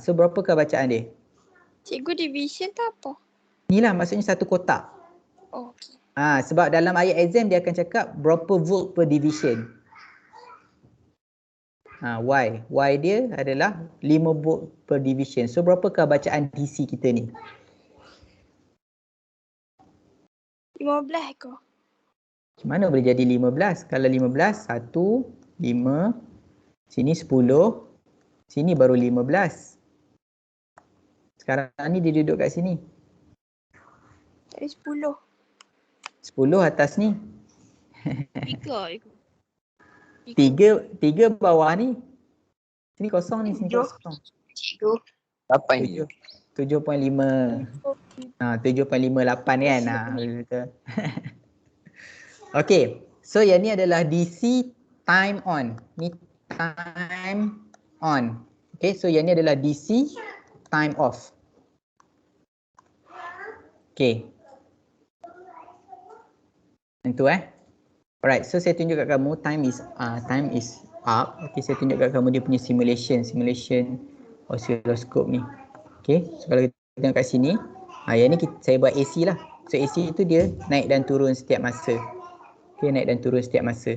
So berapakah bacaan dia?
Cikgu, division tu apa?
Inilah maksudnya satu kotak.
Oh, okey.
Sebab dalam ayat exam dia akan cakap berapa volt per division. Y dia adalah 5 volt per division. So berapakah bacaan DC kita ni?
15 ke?
Macam mana boleh jadi 15? Kalau 15, 1, 5, sini 10, sini baru 15. Sekarang ni dia duduk kat sini.
Tadi 10.
10 atas ni.
3 je.
3 bawah ni. Sini kosong ni, sini kosong.
Cikgu. 8 je.
7.5. 7.58 kan. Betul. Okay. So yang ni adalah DC time on. Ni time on. Okay. So yang ni adalah DC time off. Okay. Tentu Alright. So saya tunjuk kat kamu time is up. Okay. Saya tunjuk kat kamu dia punya simulation oscilloscope ni. Okay. So kalau kita tengok kat sini, yang ni saya buat AC lah. So AC itu dia naik dan turun setiap masa. Okay, naik dan turun setiap masa.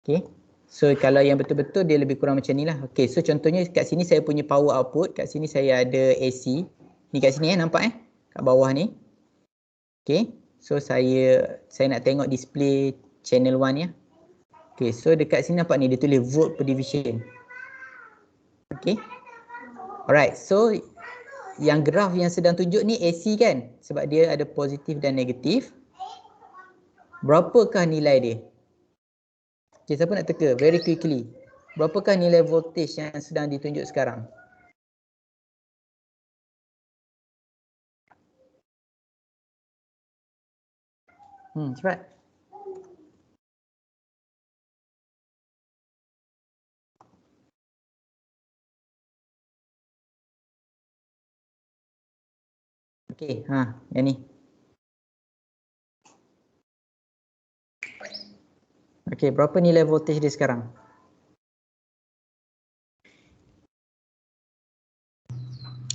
Okay. So kalau yang betul-betul dia lebih kurang macam ni lah. Okay, so contohnya kat sini saya punya power output. Kat sini saya ada AC. Ni kat sini nampak kat bawah ni. Okay. So saya nak tengok display channel 1 ya. Okay, so dekat sini nampak ni dia tulis volt per division. Okay. Alright, so yang graf yang sedang tunjuk ni AC kan? Sebab dia ada positif dan negatif. Berapakah nilai dia? Okay, siapa nak teka? Very quickly. Berapakah nilai voltage yang sedang ditunjuk sekarang? Cepat. Okay, yang ni. Okay, berapa nilai voltage dia sekarang?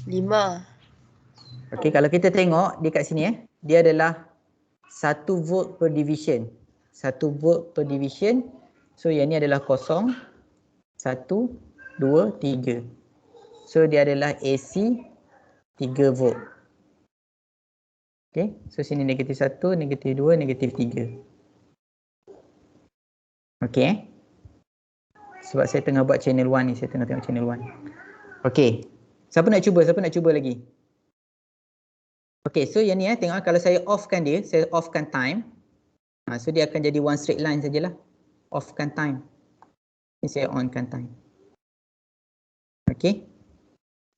Lima.
Okay, kalau kita tengok dia kat sini dia adalah 1 volt per division. 1 volt per division. So yang ni adalah 0, 1, 2, 3. So dia adalah AC 3 volt. Okay, so sini negatif 1, negatif 2, negatif 3. Okay. Sebab saya tengah buat channel 1 ni, saya tengah tengok channel 1. Okay. Siapa nak cuba lagi? Okay, so yang ni tengok kalau saya offkan dia, saya offkan time. So dia akan jadi one straight line sajalah. Offkan time. Ni saya onkan time. Okay.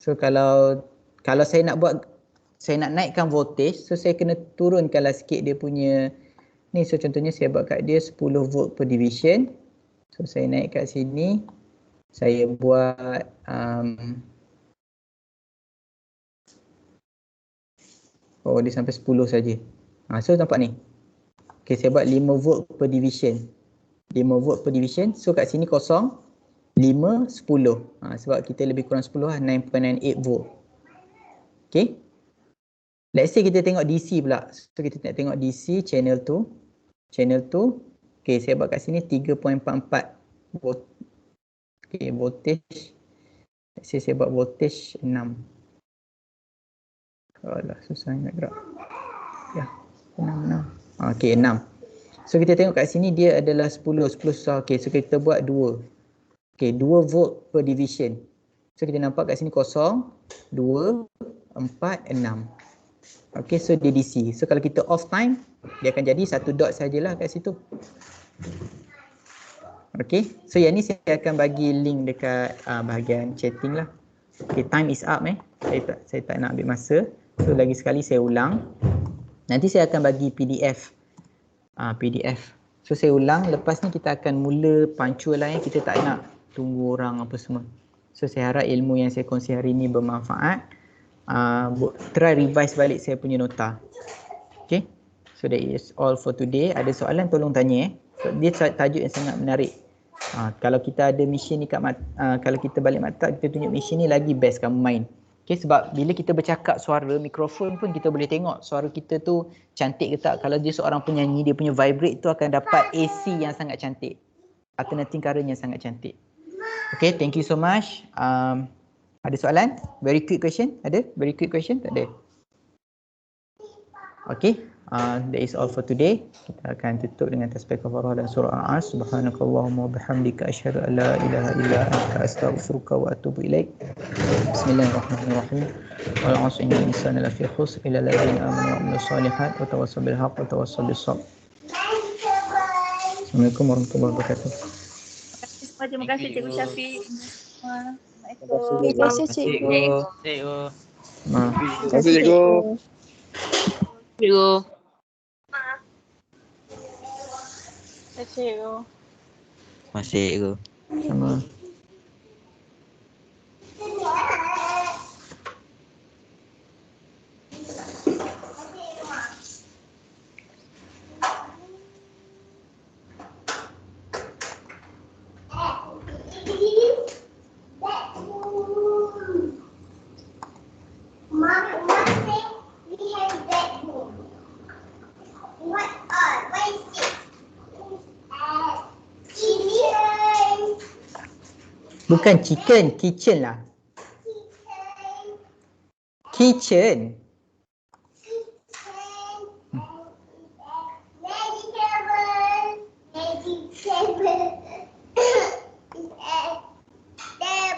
So kalau saya nak naikkan voltage, so saya kena turunkanlah sikit dia punya ni. So contohnya saya buat kat dia 10 volt per division. So saya naik kat sini, saya buat dia sampai 10 saja. So nampak ni. Okay, saya buat 5 volt per division. 5 volt per division. So kat sini 0, 5, 10. Sebab kita lebih kurang 10 lah, 9.98 volt. Okay. Let's say kita tengok DC pula. So kita nak tengok DC channel 2. Channel 2. Okay, saya buat kat sini 3.44 volt. Okay, voltage. Let's say saya buat voltage 6. Alah, susah nak gerak. Ya, 6. Okay, 6. So kita tengok kat sini dia adalah 10 susah. Okay, so kita buat 2. Okay, 2 volt per division. So kita nampak kat sini 0, 2, 4, 6. Okay, so dia DC. So kalau kita off time, dia akan jadi 1 dot sajalah kat situ. Okay, so yang ni saya akan bagi link dekat bahagian chatting lah. Okay, time is up saya tak nak ambil masa. So lagi sekali saya ulang. Nanti saya akan bagi PDF. PDF. So saya ulang, lepas ni kita akan mula pancul lah kita tak nak tunggu orang apa semua. So saya harap ilmu yang saya kongsi hari ni bermanfaat. Try revise balik saya punya nota. Okay. So that is all for today. Ada soalan tolong tanya So, dia tajuk yang sangat menarik. Kalau kita ada mission ni kat kalau kita balik maktab, kita tunjuk mission ni lagi best kamu main. Okay, sebab bila kita bercakap suara mikrofon pun kita boleh tengok suara kita tu cantik ke tak. Kalau dia seorang penyanyi, dia punya vibrate tu akan dapat AC yang sangat cantik. Alternating current yang sangat cantik. Okay, thank you so much. Ada soalan? Very quick question? Ada? Very quick question? Tak ada? Okay. That is all for today. Kita akan tutup dengan tasbih kafarah dan surah Al-As. Subhanakallahumma wa bihamdika asyhadu an la ilaha illa anta astaghfiruka wa atubu ilaik. Bismillahirrahmanirrahim. Wal 'asri innal insana lafi khusr illa alladziina aamanu wa 'amilus shalihat wa tawassaw bil haqqi wa tawassaw bis sabr. Assalamualaikum warahmatullahi wabarakatuh.
Terima kasih Cikgu Syafiq.
Terima kasih cikgu.
Cikgu.
Terima
kasih cikgu.
Cikgu.
Cikgu.
Masih cikgu.
Sama. Bukan chicken, kitchen lah. Kitchen.